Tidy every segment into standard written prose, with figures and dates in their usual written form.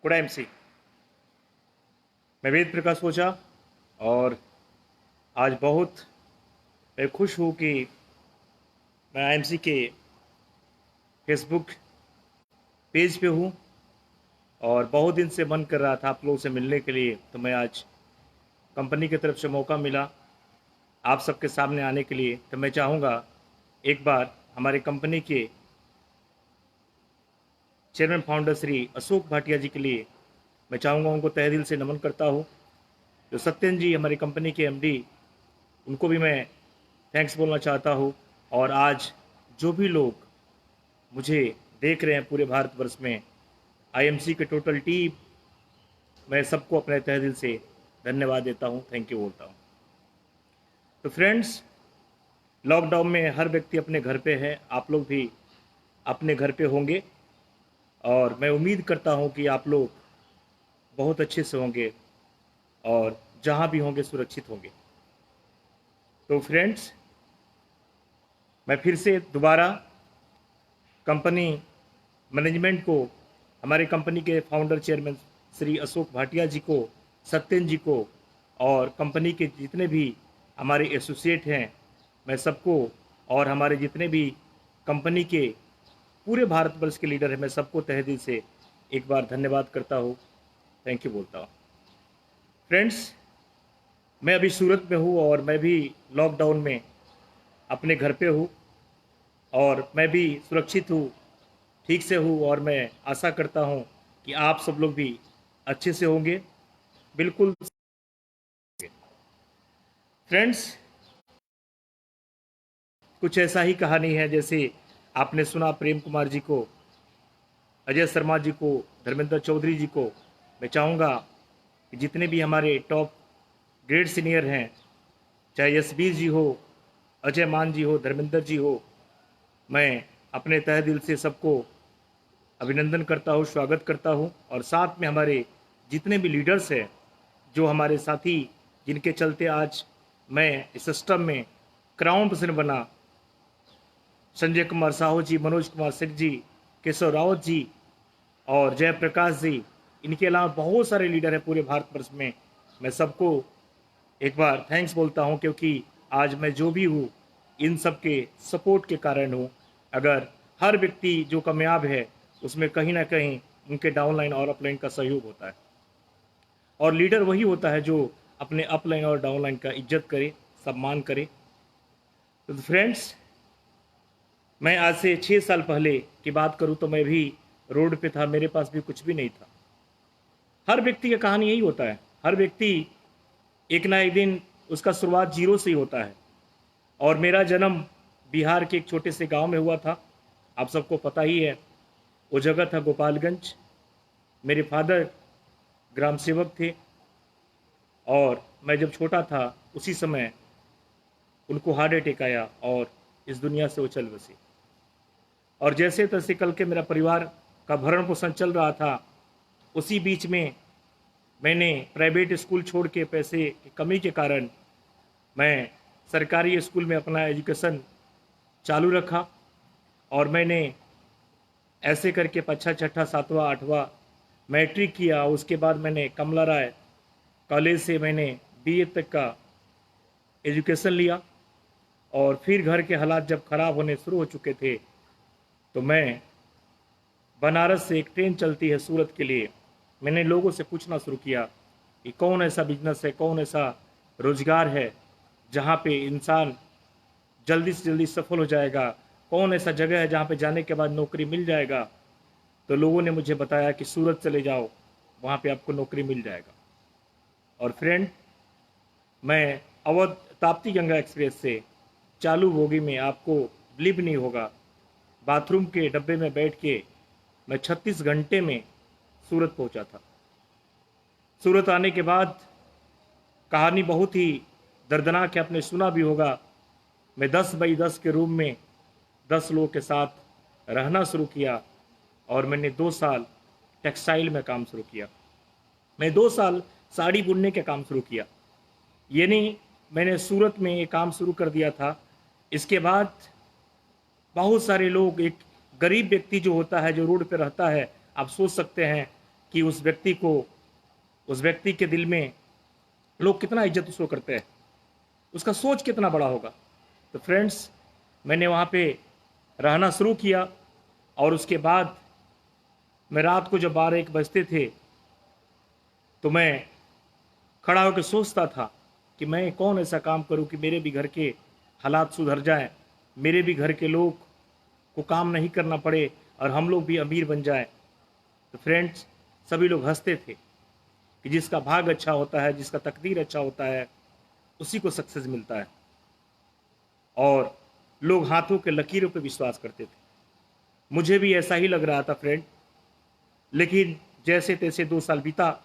Good MC. मैं वेद प्रकाश ओझा और आज बहुत मैं खुश हूँ कि मैं आईएमसी के फेसबुक पेज पे हूँ और बहुत दिन से मन कर रहा था आप लोगों से मिलने के लिए। तो मैं आज कंपनी की तरफ से मौका मिला आप सबके सामने आने के लिए। तो मैं चाहूँगा एक बार हमारे कंपनी के चेयरमैन फाउंडर श्री अशोक भाटिया जी के लिए मैं चाहूँगा उनको तहे दिल से नमन करता हूँ। जो सत्यन जी हमारी कंपनी के एमडी, उनको भी मैं थैंक्स बोलना चाहता हूँ। और आज जो भी लोग मुझे देख रहे हैं पूरे भारतवर्ष में, आईएमसी के टोटल टीम, मैं सबको अपने तहे दिल से धन्यवाद देता हूँ, थैंक यू बोलता हूँ। तो फ्रेंड्स, लॉकडाउन में हर व्यक्ति अपने घर पे है, आप लोग भी अपने घर पे होंगे और मैं उम्मीद करता हूँ कि आप लोग बहुत अच्छे से होंगे और जहाँ भी होंगे सुरक्षित होंगे। तो फ्रेंड्स, मैं फिर से दोबारा कंपनी मैनेजमेंट को, हमारे कंपनी के फाउंडर चेयरमैन श्री अशोक भाटिया जी को, सत्यन जी को और कंपनी के जितने भी हमारे एसोसिएट हैं, मैं सबको, और हमारे जितने भी कंपनी के पूरे भारतवर्ष के लीडर हैं, मैं सबको तहे दिल से एक बार धन्यवाद करता हूँ, थैंक यू बोलता हूँ। फ्रेंड्स, मैं अभी सूरत में हूँ और मैं भी लॉकडाउन में अपने घर पे हूँ और मैं भी सुरक्षित हूँ, ठीक से हूँ और मैं आशा करता हूँ कि आप सब लोग भी अच्छे से होंगे, बिल्कुल। फ्रेंड्स, कुछ ऐसा ही कहानी है जैसे आपने सुना प्रेम कुमार जी को, अजय शर्मा जी को, धर्मेंद्र चौधरी जी को। मैं चाहूँगा कि जितने भी हमारे टॉप ग्रेड सीनियर हैं, चाहे यशबीर जी हो, अजय मान जी हो, धर्मेंद्र जी हो, मैं अपने तहे दिल से सबको अभिनंदन करता हूँ, स्वागत करता हूँ। और साथ में हमारे जितने भी लीडर्स हैं, जो हमारे साथी, जिनके चलते आज मैं इस सिस्टम में क्राउन पर्सन बना, संजय कुमार साहू जी, मनोज कुमार सिंह जी, केशव रावत जी और जयप्रकाश जी, इनके अलावा बहुत सारे लीडर हैं पूरे भारतवर्ष में। मैं सबको एक बार थैंक्स बोलता हूँ, क्योंकि आज मैं जो भी हूँ इन सब के सपोर्ट के कारण हूँ। अगर हर व्यक्ति जो कामयाब है, उसमें कहीं ना कहीं उनके डाउनलाइन और अपलाइन का सहयोग होता है, और लीडर वही होता है जो अपने अपलाइन और डाउनलाइन का इज्जत करे, सम्मान करे। तो फ्रेंड्स, मैं आज से 6 साल पहले की बात करूं तो मैं भी रोड पे था, मेरे पास भी कुछ भी नहीं था। हर व्यक्ति का कहानी यही होता है, हर व्यक्ति एक ना एक दिन उसका शुरुआत जीरो से ही होता है। और मेरा जन्म बिहार के एक छोटे से गांव में हुआ था, आप सबको पता ही है। वो जगह था गोपालगंज। मेरे फादर ग्राम सेवक थे और मैं जब छोटा था उसी समय उनको हार्ट अटैक आया और इस दुनिया से वो चल बसे। और जैसे तैसे कल के मेरा परिवार का भरण पोषण चल रहा था, उसी बीच में मैंने प्राइवेट स्कूल छोड़ के, पैसे की कमी के कारण मैं सरकारी स्कूल में अपना एजुकेशन चालू रखा। और मैंने ऐसे करके पच्छा छठा सातवां आठवां मैट्रिक किया। उसके बाद मैंने कमला राय कॉलेज से मैंने बीए तक का एजुकेशन लिया। और फिर घर के हालात जब ख़राब होने शुरू हो चुके थे, तो मैं, बनारस से एक ट्रेन चलती है सूरत के लिए, मैंने लोगों से पूछना शुरू किया कि कौन ऐसा बिजनेस है, कौन ऐसा रोजगार है जहाँ पे इंसान जल्दी से जल्दी सफल हो जाएगा, कौन ऐसा जगह है जहाँ पे जाने के बाद नौकरी मिल जाएगा। तो लोगों ने मुझे बताया कि सूरत चले जाओ, वहाँ पे आपको नौकरी मिल जाएगा। और फ्रेंड, मैं अवध ताप्ती गंगा एक्सप्रेस से चालू बोगी में, आपको बिलीव नहीं होगा, बाथरूम के डब्बे में बैठ के मैं 36 घंटे में सूरत पहुंचा था। सूरत आने के बाद कहानी बहुत ही दर्दनाक है, आपने सुना भी होगा। मैं 10 बाई 10 के रूम में 10 लोगों के साथ रहना शुरू किया और मैंने 2 साल टेक्सटाइल में काम शुरू किया। मैं 2 साल साड़ी बुनने के काम शुरू किया। ये नहीं, मैंने सूरत में ये काम शुरू कर दिया था। इसके बाद बहुत सारे लोग, एक गरीब व्यक्ति जो होता है, जो रोड पे रहता है, आप सोच सकते हैं कि उस व्यक्ति के दिल में लोग कितना इज्जत उसको करते हैं, उसका सोच कितना बड़ा होगा। तो फ्रेंड्स, मैंने वहाँ पे रहना शुरू किया और उसके बाद मैं रात को जब 12-1 बजते थे तो मैं खड़ा होकर सोचता था कि मैं कौन ऐसा काम करूं कि मेरे भी घर के हालात सुधर जाएं, मेरे भी घर के लोग को काम नहीं करना पड़े और हम लोग भी अमीर बन जाएं। तो फ्रेंड्स, सभी लोग हंसते थे कि जिसका भाग अच्छा होता है, जिसका तकदीर अच्छा होता है, उसी को सक्सेस मिलता है। और लोग हाथों के लकीरों पर विश्वास करते थे। मुझे भी ऐसा ही लग रहा था फ्रेंड, लेकिन जैसे तैसे 2 साल बीता।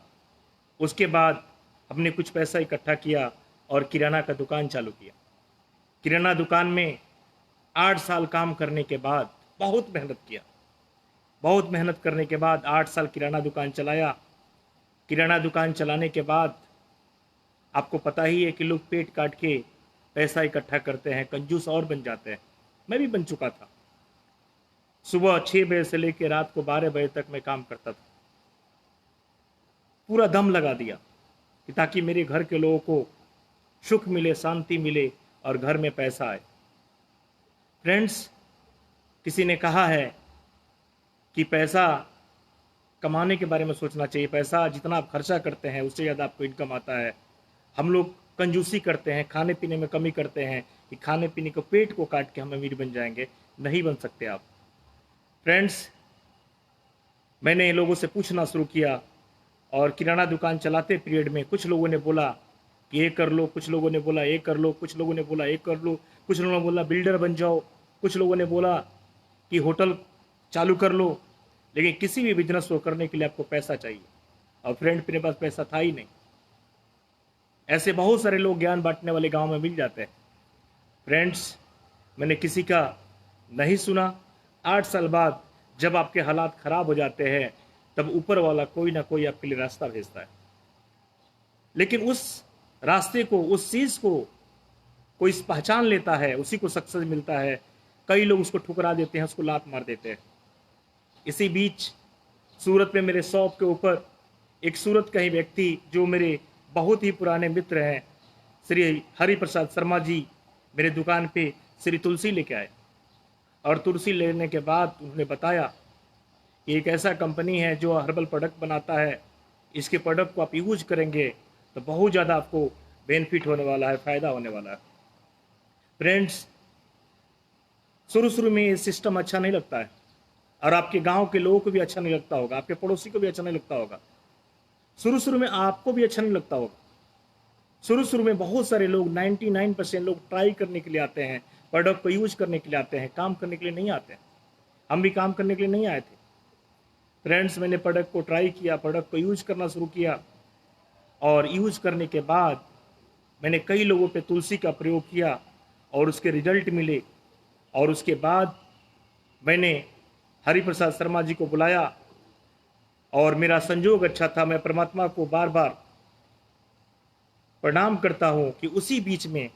उसके बाद हमने कुछ पैसा इकट्ठा किया और किराना का दुकान चालू किया। किराना दुकान में 8 साल काम करने के बाद बहुत मेहनत किया। बहुत मेहनत करने के बाद 8 साल किराना दुकान चलाया। किराना दुकान चलाने के बाद आपको पता ही है कि लोग पेट काट के पैसा इकट्ठा करते हैं, कंजूस और बन जाते हैं। मैं भी बन चुका था। सुबह 6 बजे से लेकर रात को 12 बजे तक मैं काम करता था। पूरा दम लगा दिया कि ताकि मेरे घर के लोगों को सुख मिले, शांति मिले और घर में पैसा आए। फ्रेंड्स, किसी ने कहा है कि पैसा कमाने के बारे में सोचना चाहिए। पैसा जितना आप खर्चा करते हैं उससे ज़्यादा आपको इनकम आता है। हम लोग कंजूसी करते हैं, खाने पीने में कमी करते हैं कि खाने पीने को पेट को काट के हम अमीर बन जाएंगे। नहीं बन सकते आप। फ्रेंड्स, मैंने लोगों से पूछना शुरू किया और किराना दुकान चलाते पीरियड में कुछ लोगों ने बोला कि ये कर लो, कुछ लोगों ने बोला ये कर लो, कुछ लोगों ने बोला ये कर लो, कुछ लोगों ने बोला बिल्डर बन जाओ, कुछ लोगों ने बोला कि होटल चालू कर लो। लेकिन किसी भी बिजनेस को करने के लिए आपको पैसा चाहिए, और फ्रेंड मेरे पास पैसा था ही नहीं। ऐसे बहुत सारे लोग ज्ञान बांटने वाले गांव में मिल जाते हैं। फ्रेंड्स, मैंने किसी का नहीं सुना। 8 साल बाद जब आपके हालात खराब हो जाते हैं तब ऊपर वाला कोई ना कोई आपके लिए रास्ता भेजता है। लेकिन उस रास्ते को, उस चीज़ को कोई पहचान लेता है, उसी को सक्सेस मिलता है। कई लोग उसको ठुकरा देते हैं, उसको लात मार देते हैं। इसी बीच सूरत में मेरे शॉप के ऊपर एक सूरत का ही व्यक्ति जो मेरे बहुत ही पुराने मित्र हैं, श्री हरि प्रसाद शर्मा जी, मेरे दुकान पे श्री तुलसी लेके आए। और तुलसी लेने के बाद उन्होंने बताया कि एक ऐसा कंपनी है जो हर्बल प्रोडक्ट बनाता है, इसके प्रोडक्ट को आप यूज करेंगे तो बहुत ज़्यादा आपको बेनिफिट होने वाला है, फ़ायदा होने वाला है। फ्रेंड्स, शुरू में ये सिस्टम अच्छा नहीं लगता है और आपके गांव के लोगों को भी अच्छा नहीं लगता होगा, आपके पड़ोसी को भी अच्छा नहीं लगता होगा। शुरू में आपको भी अच्छा नहीं लगता होगा। शुरू में बहुत सारे लोग, 99% लोग ट्राई करने के लिए आते हैं, प्रोडक्ट को यूज करने के लिए आते हैं, काम करने के लिए नहीं आते हैं। हम भी काम करने के लिए नहीं आए थे। फ्रेंड्स, मैंने प्रोडक्ट को ट्राई किया, प्रोडक्ट को यूज करना शुरू किया और यूज करने के बाद मैंने कई लोगों पे तुलसी का प्रयोग किया और उसके रिजल्ट मिले। और उसके बाद मैंने हरिप्रसाद शर्मा जी को बुलाया और मेरा संजोग अच्छा था। मैं परमात्मा को बार बार प्रणाम करता हूँ कि उसी बीच में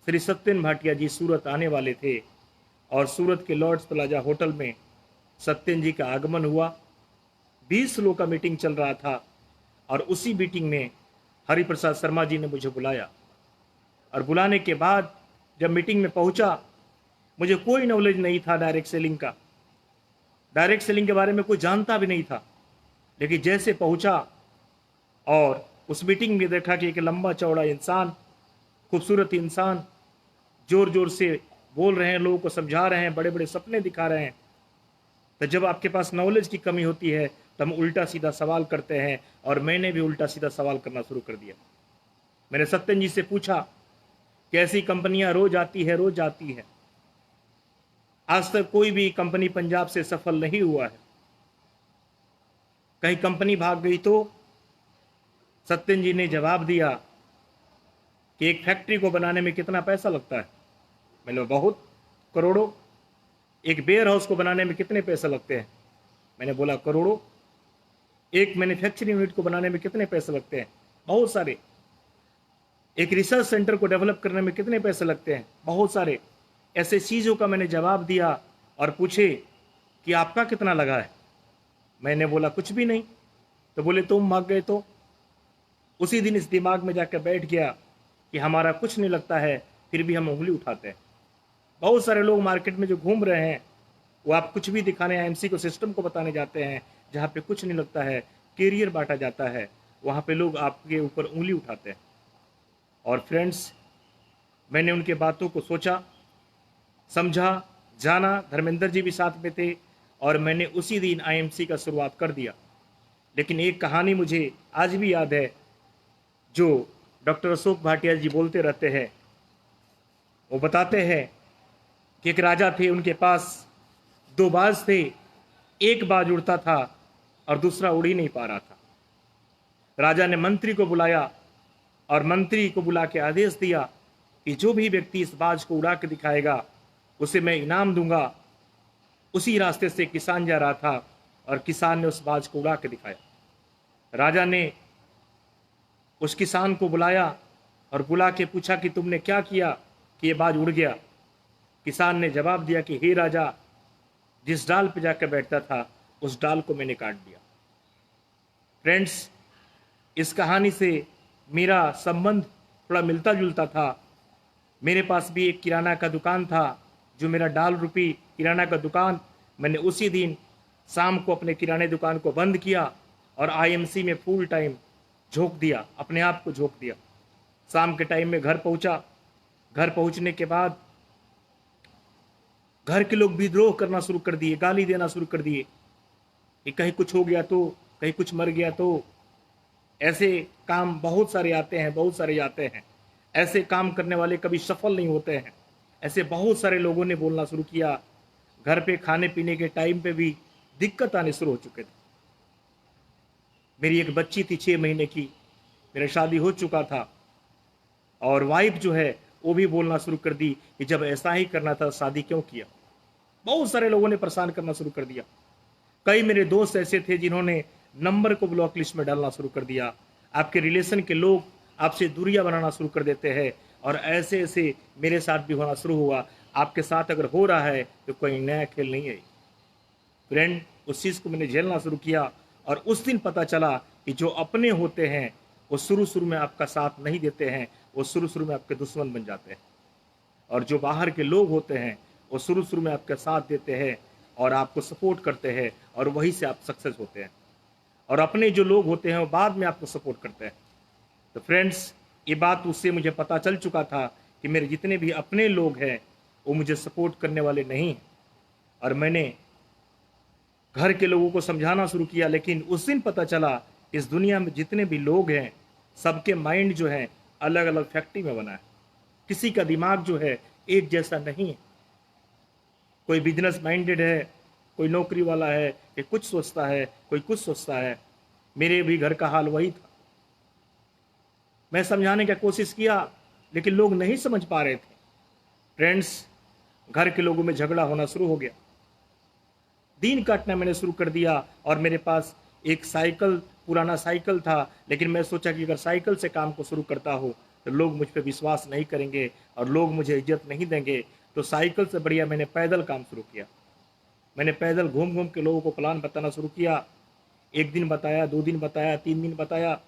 श्री सत्यन भाटिया जी सूरत आने वाले थे और सूरत के लॉर्ड्स प्लाजा होटल में सत्यन जी का आगमन हुआ। 20 लोगों का मीटिंग चल रहा था और उसी मीटिंग में हरिप्रसाद शर्मा जी ने मुझे बुलाया। और बुलाने के बाद जब मीटिंग में पहुंचा, मुझे कोई नॉलेज नहीं था डायरेक्ट सेलिंग का, डायरेक्ट सेलिंग के बारे में कोई जानता भी नहीं था। लेकिन जैसे पहुंचा और उस मीटिंग में देखा कि एक लंबा चौड़ा इंसान, खूबसूरत इंसान, जोर जोर से बोल रहे हैं, लोगों को समझा रहे हैं, बड़े बड़े सपने दिखा रहे हैं। तो जब आपके पास नॉलेज की कमी होती है तो हम उल्टा सीधा सवाल करते हैं, और मैंने भी उल्टा सीधा सवाल करना शुरू कर दिया। मैंने सत्यन जी से पूछा कि ऐसी कंपनियां रोज आती है, रोज आती है, आज तक कोई भी कंपनी पंजाब से सफल नहीं हुआ है, कहीं कंपनी भाग गई तो? सत्यन जी ने जवाब दिया कि एक फैक्ट्री को बनाने में कितना पैसा लगता है? मैंने बहुत, करोड़ों। एक वेयर हाउस को बनाने में कितने पैसे लगते हैं? मैंने बोला करोड़ों। एक मैन्युफैक्चरिंग यूनिट को बनाने में कितने पैसे लगते हैं? बहुत सारे। एक रिसर्च सेंटर को डेवलप करने में कितने पैसे लगते हैं? बहुत सारे। ऐसे चीज़ों का मैंने जवाब दिया और पूछे कि आपका कितना लगा है? मैंने बोला कुछ भी नहीं। तो बोले तुम भाग गए तो। उसी दिन इस दिमाग में जाकर बैठ गया कि हमारा कुछ नहीं लगता है, फिर भी हम उंगली उठाते हैं। बहुत सारे लोग मार्केट में जो घूम रहे हैं, वो आप कुछ भी दिखाने आईएमसी को, सिस्टम को बताने जाते हैं, जहाँ पे कुछ नहीं लगता है, कैरियर बांटा जाता है, वहाँ पे लोग आपके ऊपर उंगली उठाते हैं। और फ्रेंड्स, मैंने उनके बातों को सोचा, समझा, जाना। धर्मेंद्र जी भी साथ में थे और मैंने उसी दिन आईएमसी का शुरुआत कर दिया। लेकिन एक कहानी मुझे आज भी याद है, जो डॉक्टर अशोक भाटिया जी बोलते रहते हैं। वो बताते हैं कि एक राजा थे, उनके पास दो बाज थे। एक बाज उड़ता था और दूसरा उड़ ही नहीं पा रहा था। राजा ने मंत्री को बुलाया और मंत्री को बुला के आदेश दिया कि जो भी व्यक्ति इस बाज को उड़ा के दिखाएगा उसे मैं इनाम दूंगा। उसी रास्ते से किसान जा रहा था और किसान ने उस बाज को उड़ा के दिखाया। राजा ने उस किसान को बुलाया और बुला के पूछा कि तुमने क्या किया कि ये बाज उड़ गया। किसान ने जवाब दिया कि हे राजा, जिस डाल पे जाकर बैठता था उस डाल को मैंने काट दिया। फ्रेंड्स, इस कहानी से मेरा संबंध थोड़ा मिलता जुलता था। मेरे पास भी एक किराना का दुकान था, जो मेरा डाल रूपी किराना का दुकान, मैंने उसी दिन शाम को अपने किराने दुकान को बंद किया और आईएमसी में फुल टाइम झोंक दिया, अपने आप को झोंक दिया। शाम के टाइम में घर पहुंचा। घर पहुंचने के बाद घर के लोग विद्रोह करना शुरू कर दिए, गाली देना शुरू कर दिए कि कहीं कुछ हो गया तो, कहीं कुछ मर गया तो। ऐसे काम बहुत सारे आते हैं, बहुत सारे जाते हैं। ऐसे काम करने वाले कभी सफल नहीं होते हैं। ऐसे बहुत सारे लोगों ने बोलना शुरू किया। घर पे खाने पीने के टाइम पे भी दिक्कत आने शुरू हो चुके थे। मेरी एक बच्ची थी 6 महीने की, मेरा शादी हो चुका था और वाइफ जो है वो भी बोलना शुरू कर दी कि जब ऐसा ही करना था शादी क्यों किया। बहुत सारे लोगों ने परेशान करना शुरू कर दिया। कई मेरे दोस्त ऐसे थे जिन्होंने नंबर को ब्लॉक लिस्ट में डालना शुरू कर दिया। आपके रिलेशन के लोग आपसे दूरियां बनाना शुरू कर देते हैं और ऐसे ऐसे मेरे साथ भी होना शुरू हुआ। आपके साथ अगर हो रहा है तो कोई नया खेल नहीं है फ्रेंड। उस चीज़ को मैंने झेलना शुरू किया और उस दिन पता चला कि जो अपने होते हैं वो शुरू में आपका साथ नहीं देते हैं, वो शुरू में आपके दुश्मन बन जाते हैं। और जो बाहर के लोग होते हैं वो शुरू में आपका साथ देते हैं और आपको सपोर्ट करते हैं और वहीं से आप सक्सेस होते हैं। और अपने जो लोग होते हैं वो बाद में आपको सपोर्ट करते हैं। तो फ्रेंड्स, ये बात उससे मुझे पता चल चुका था कि मेरे जितने भी अपने लोग हैं वो मुझे सपोर्ट करने वाले नहीं हैं। और मैंने घर के लोगों को समझाना शुरू किया। लेकिन उस दिन पता चला इस दुनिया में जितने भी लोग हैं सबके माइंड जो है अलग अलग फैक्ट्री में बना है। किसी का दिमाग जो है एक जैसा नहीं है। कोई बिजनेस माइंडेड है, कोई नौकरी वाला है, कोई कुछ सोचता है, कोई कुछ सोचता है। मेरे भी घर का हाल वही था। मैं समझाने की कोशिश किया लेकिन लोग नहीं समझ पा रहे थे। फ्रेंड्स, घर के लोगों में झगड़ा होना शुरू हो गया। दिन काटना मैंने शुरू कर दिया और मेरे पास एक साइकिल, पुराना साइकिल था। लेकिन मैं सोचा कि अगर साइकिल से काम को शुरू करता हूँ तो लोग मुझ पर विश्वास नहीं करेंगे और लोग मुझे इज्जत नहीं देंगे। तो साइकिल से बढ़िया मैंने पैदल काम शुरू किया। मैंने पैदल घूम घूम के लोगों को प्लान बताना शुरू किया। 1 दिन बताया, 2 दिन बताया, 3 दिन बताया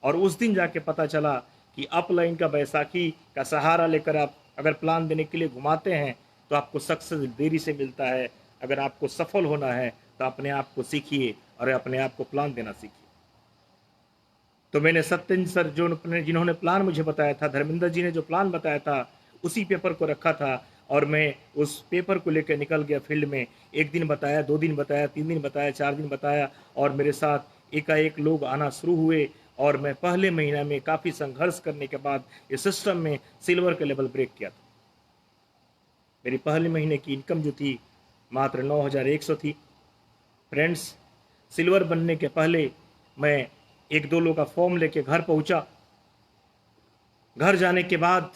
और उस दिन जाके पता चला कि अपलाइन का बैसाखी का सहारा लेकर आप अगर प्लान देने के लिए घुमाते हैं तो आपको सक्सेस देरी से मिलता है। अगर आपको सफल होना है तो अपने आप को सीखिए और अपने आप को प्लान देना सीखिए। तो मैंने सत्येंद्र सर जिन्होंने प्लान मुझे बताया था, धर्मेंद्र जी ने जो प्लान बताया था, उसी पेपर को रखा था और मैं उस पेपर को लेकर निकल गया फील्ड में। 1 दिन बताया, 2 दिन बताया, 3 दिन बताया, 4 दिन बताया और मेरे साथ एकाएक लोग आना शुरू हुए और मैं पहले महीना में काफ़ी संघर्ष करने के बाद इस सिस्टम में सिल्वर का लेवल ब्रेक किया था। मेरी पहले महीने की इनकम जो थी मात्र 9,100 थी। फ्रेंड्स, सिल्वर बनने के पहले मैं 1-2 लोग का फॉर्म लेके घर पहुंचा। घर जाने के बाद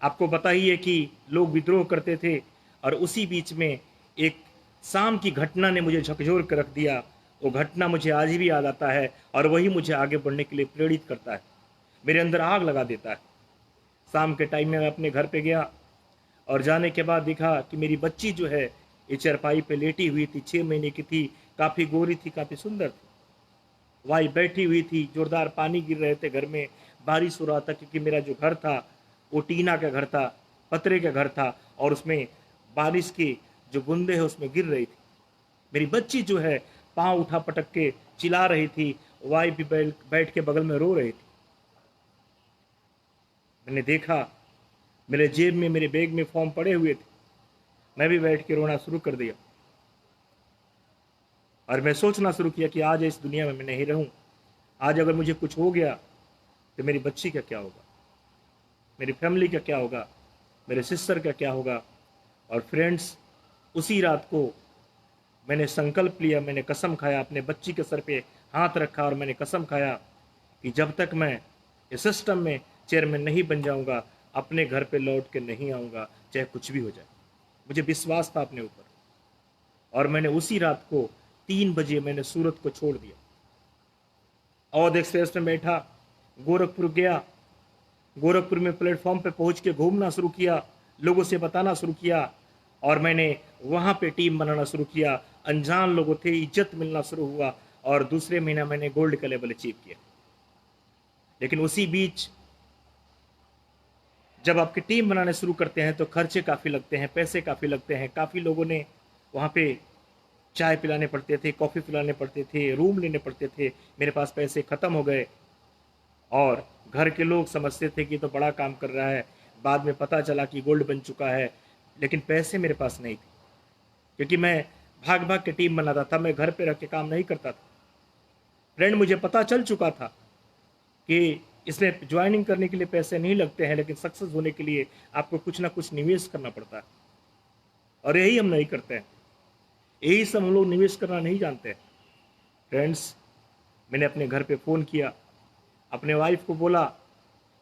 आपको पता ही है कि लोग विद्रोह करते थे और उसी बीच में एक शाम की घटना ने मुझे झकझोर कर रख दिया। वो घटना मुझे आज भी याद आता है और वही मुझे आगे बढ़ने के लिए प्रेरित करता है, मेरे अंदर आग लगा देता है। शाम के टाइम में मैं अपने घर पे गया और जाने के बाद देखा कि मेरी बच्ची जो है ये चारपाई पे लेटी हुई थी, 6 महीने की थी, काफ़ी गोरी थी, काफ़ी सुंदर थी। वाई बैठी हुई थी, जोरदार पानी गिर रहे थे घर में, बारिश हो रहा था क्योंकि मेरा जो घर था वो टीना का घर था, पतरे का घर था और उसमें बारिश की जो बूंदे है उसमें गिर रही थी। मेरी बच्ची जो है पाँव उठा पटक के चिल्ला रही थी, वाई भी बैठ के बगल में रो रही थी। मैंने देखा मेरे जेब में, मेरे बैग में फॉर्म पड़े हुए थे, मैं भी बैठ के रोना शुरू कर दिया और मैं सोचना शुरू किया कि आज इस दुनिया में मैं नहीं रहूं। आज अगर मुझे कुछ हो गया तो मेरी बच्ची का क्या होगा, मेरी फैमिली का क्या होगा, मेरे सिस्टर का क्या होगा। और फ्रेंड्स, उसी रात को मैंने संकल्प लिया, मैंने कसम खाया, अपने बच्ची के सर पे हाथ रखा और मैंने कसम खाया कि जब तक मैं इस सिस्टम में चेयरमैन नहीं बन जाऊंगा, अपने घर पे लौट के नहीं आऊंगा, चाहे कुछ भी हो जाए। मुझे विश्वास था अपने ऊपर और मैंने उसी रात को 3 बजे मैंने सूरत को छोड़ दिया। अवध एक्सप्रेस में बैठा, गोरखपुर गया, गोरखपुर में प्लेटफॉर्म पे पहुंच के घूमना शुरू किया, लोगों से बताना शुरू किया और मैंने वहाँ पे टीम बनाना शुरू किया। अनजान लोगों थे, इज्जत मिलना शुरू हुआ और दूसरे महीना मैंने गोल्ड का लेवल अचीव किया। लेकिन उसी बीच जब आपकी टीम बनाने शुरू करते हैं तो खर्चे काफ़ी लगते हैं, पैसे काफ़ी लगते हैं। काफ़ी लोगों ने वहाँ पे चाय पिलाने पड़ते थे, कॉफ़ी पिलाने पड़ते थे, रूम लेने पड़ते थे। मेरे पास पैसे ख़त्म हो गए और घर के लोग समझते थे कि तो बड़ा काम कर रहा है। बाद में पता चला कि गोल्ड बन चुका है, लेकिन पैसे मेरे पास नहीं थे क्योंकि मैं भाग भाग के टीम बनाता था, मैं घर पे रख के काम नहीं करता था। फ्रेंड, मुझे पता चल चुका था कि इसमें ज्वाइनिंग करने के लिए पैसे नहीं लगते हैं, लेकिन सक्सेस होने के लिए आपको कुछ ना कुछ निवेश करना पड़ता है और यही हम नहीं करते हैं। यही सब हम लोग निवेश करना नहीं जानते हैं। फ्रेंड्स, मैंने अपने घर पे फ़ोन किया, अपने वाइफ को बोला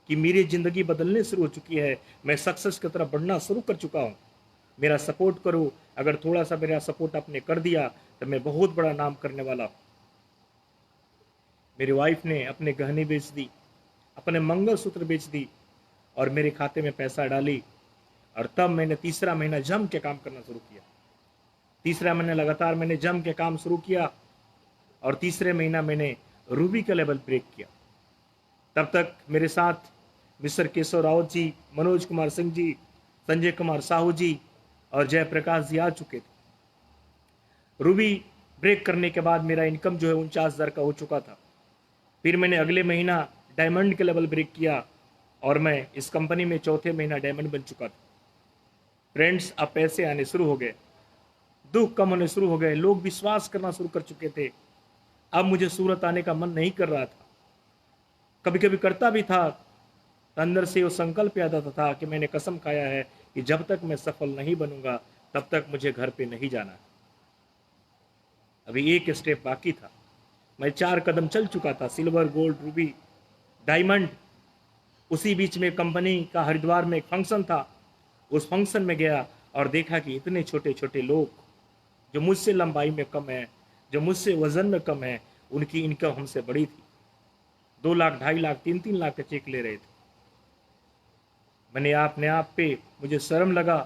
कि मेरी ज़िंदगी बदलने शुरू हो चुकी है, मैं सक्सेस की तरफ बढ़ना शुरू कर चुका हूँ, मेरा सपोर्ट करो। अगर थोड़ा सा मेरा सपोर्ट आपने कर दिया तो मैं बहुत बड़ा नाम करने वाला हूँ। मेरी वाइफ ने अपने गहने बेच दी, अपने मंगलसूत्र बेच दी और मेरे खाते में पैसा डाली और तब मैंने तीसरा महीना जम के काम करना शुरू किया। तीसरा महीना लगातार मैंने जम के काम शुरू किया और तीसरे महीना मैंने रूबी का लेवल ब्रेक किया। तब तक मेरे साथ मिस्टर केशव रावत जी, मनोज कुमार सिंह जी, संजय कुमार साहू जी और जयप्रकाश जी आ चुके थे। रूबी ब्रेक करने के बाद मेरा इनकम जो है 49,000 का हो चुका था। फिर मैंने अगले महीना डायमंड के लेवल ब्रेक किया और मैं इस कंपनी में चौथे महीना डायमंड बन चुका था। फ्रेंड्स, अब पैसे आने शुरू हो गए, दुख कम होने शुरू हो गए, लोग विश्वास करना शुरू कर चुके थे। अब मुझे सूरत आने का मन नहीं कर रहा था, कभी कभी करता भी था। अंदर से वो संकल्प याद आता था कि मैंने कसम खाया है कि जब तक मैं सफल नहीं बनूंगा तब तक मुझे घर पे नहीं जाना। अभी एक स्टेप बाकी था, मैं 4 कदम चल चुका था, सिल्वर, गोल्ड, रूबी, डायमंड। उसी बीच में कंपनी का हरिद्वार में एक फंक्शन था, उस फंक्शन में गया और देखा कि इतने छोटे छोटे लोग जो मुझसे लंबाई में कम है, जो मुझसे वजन में कम है, उनकी इनकम हमसे बड़ी थी। 2 लाख, 2.5 लाख, 3-3 लाख के चेक ले रहे थे। मैंने अपने आप पे मुझे शर्म लगा।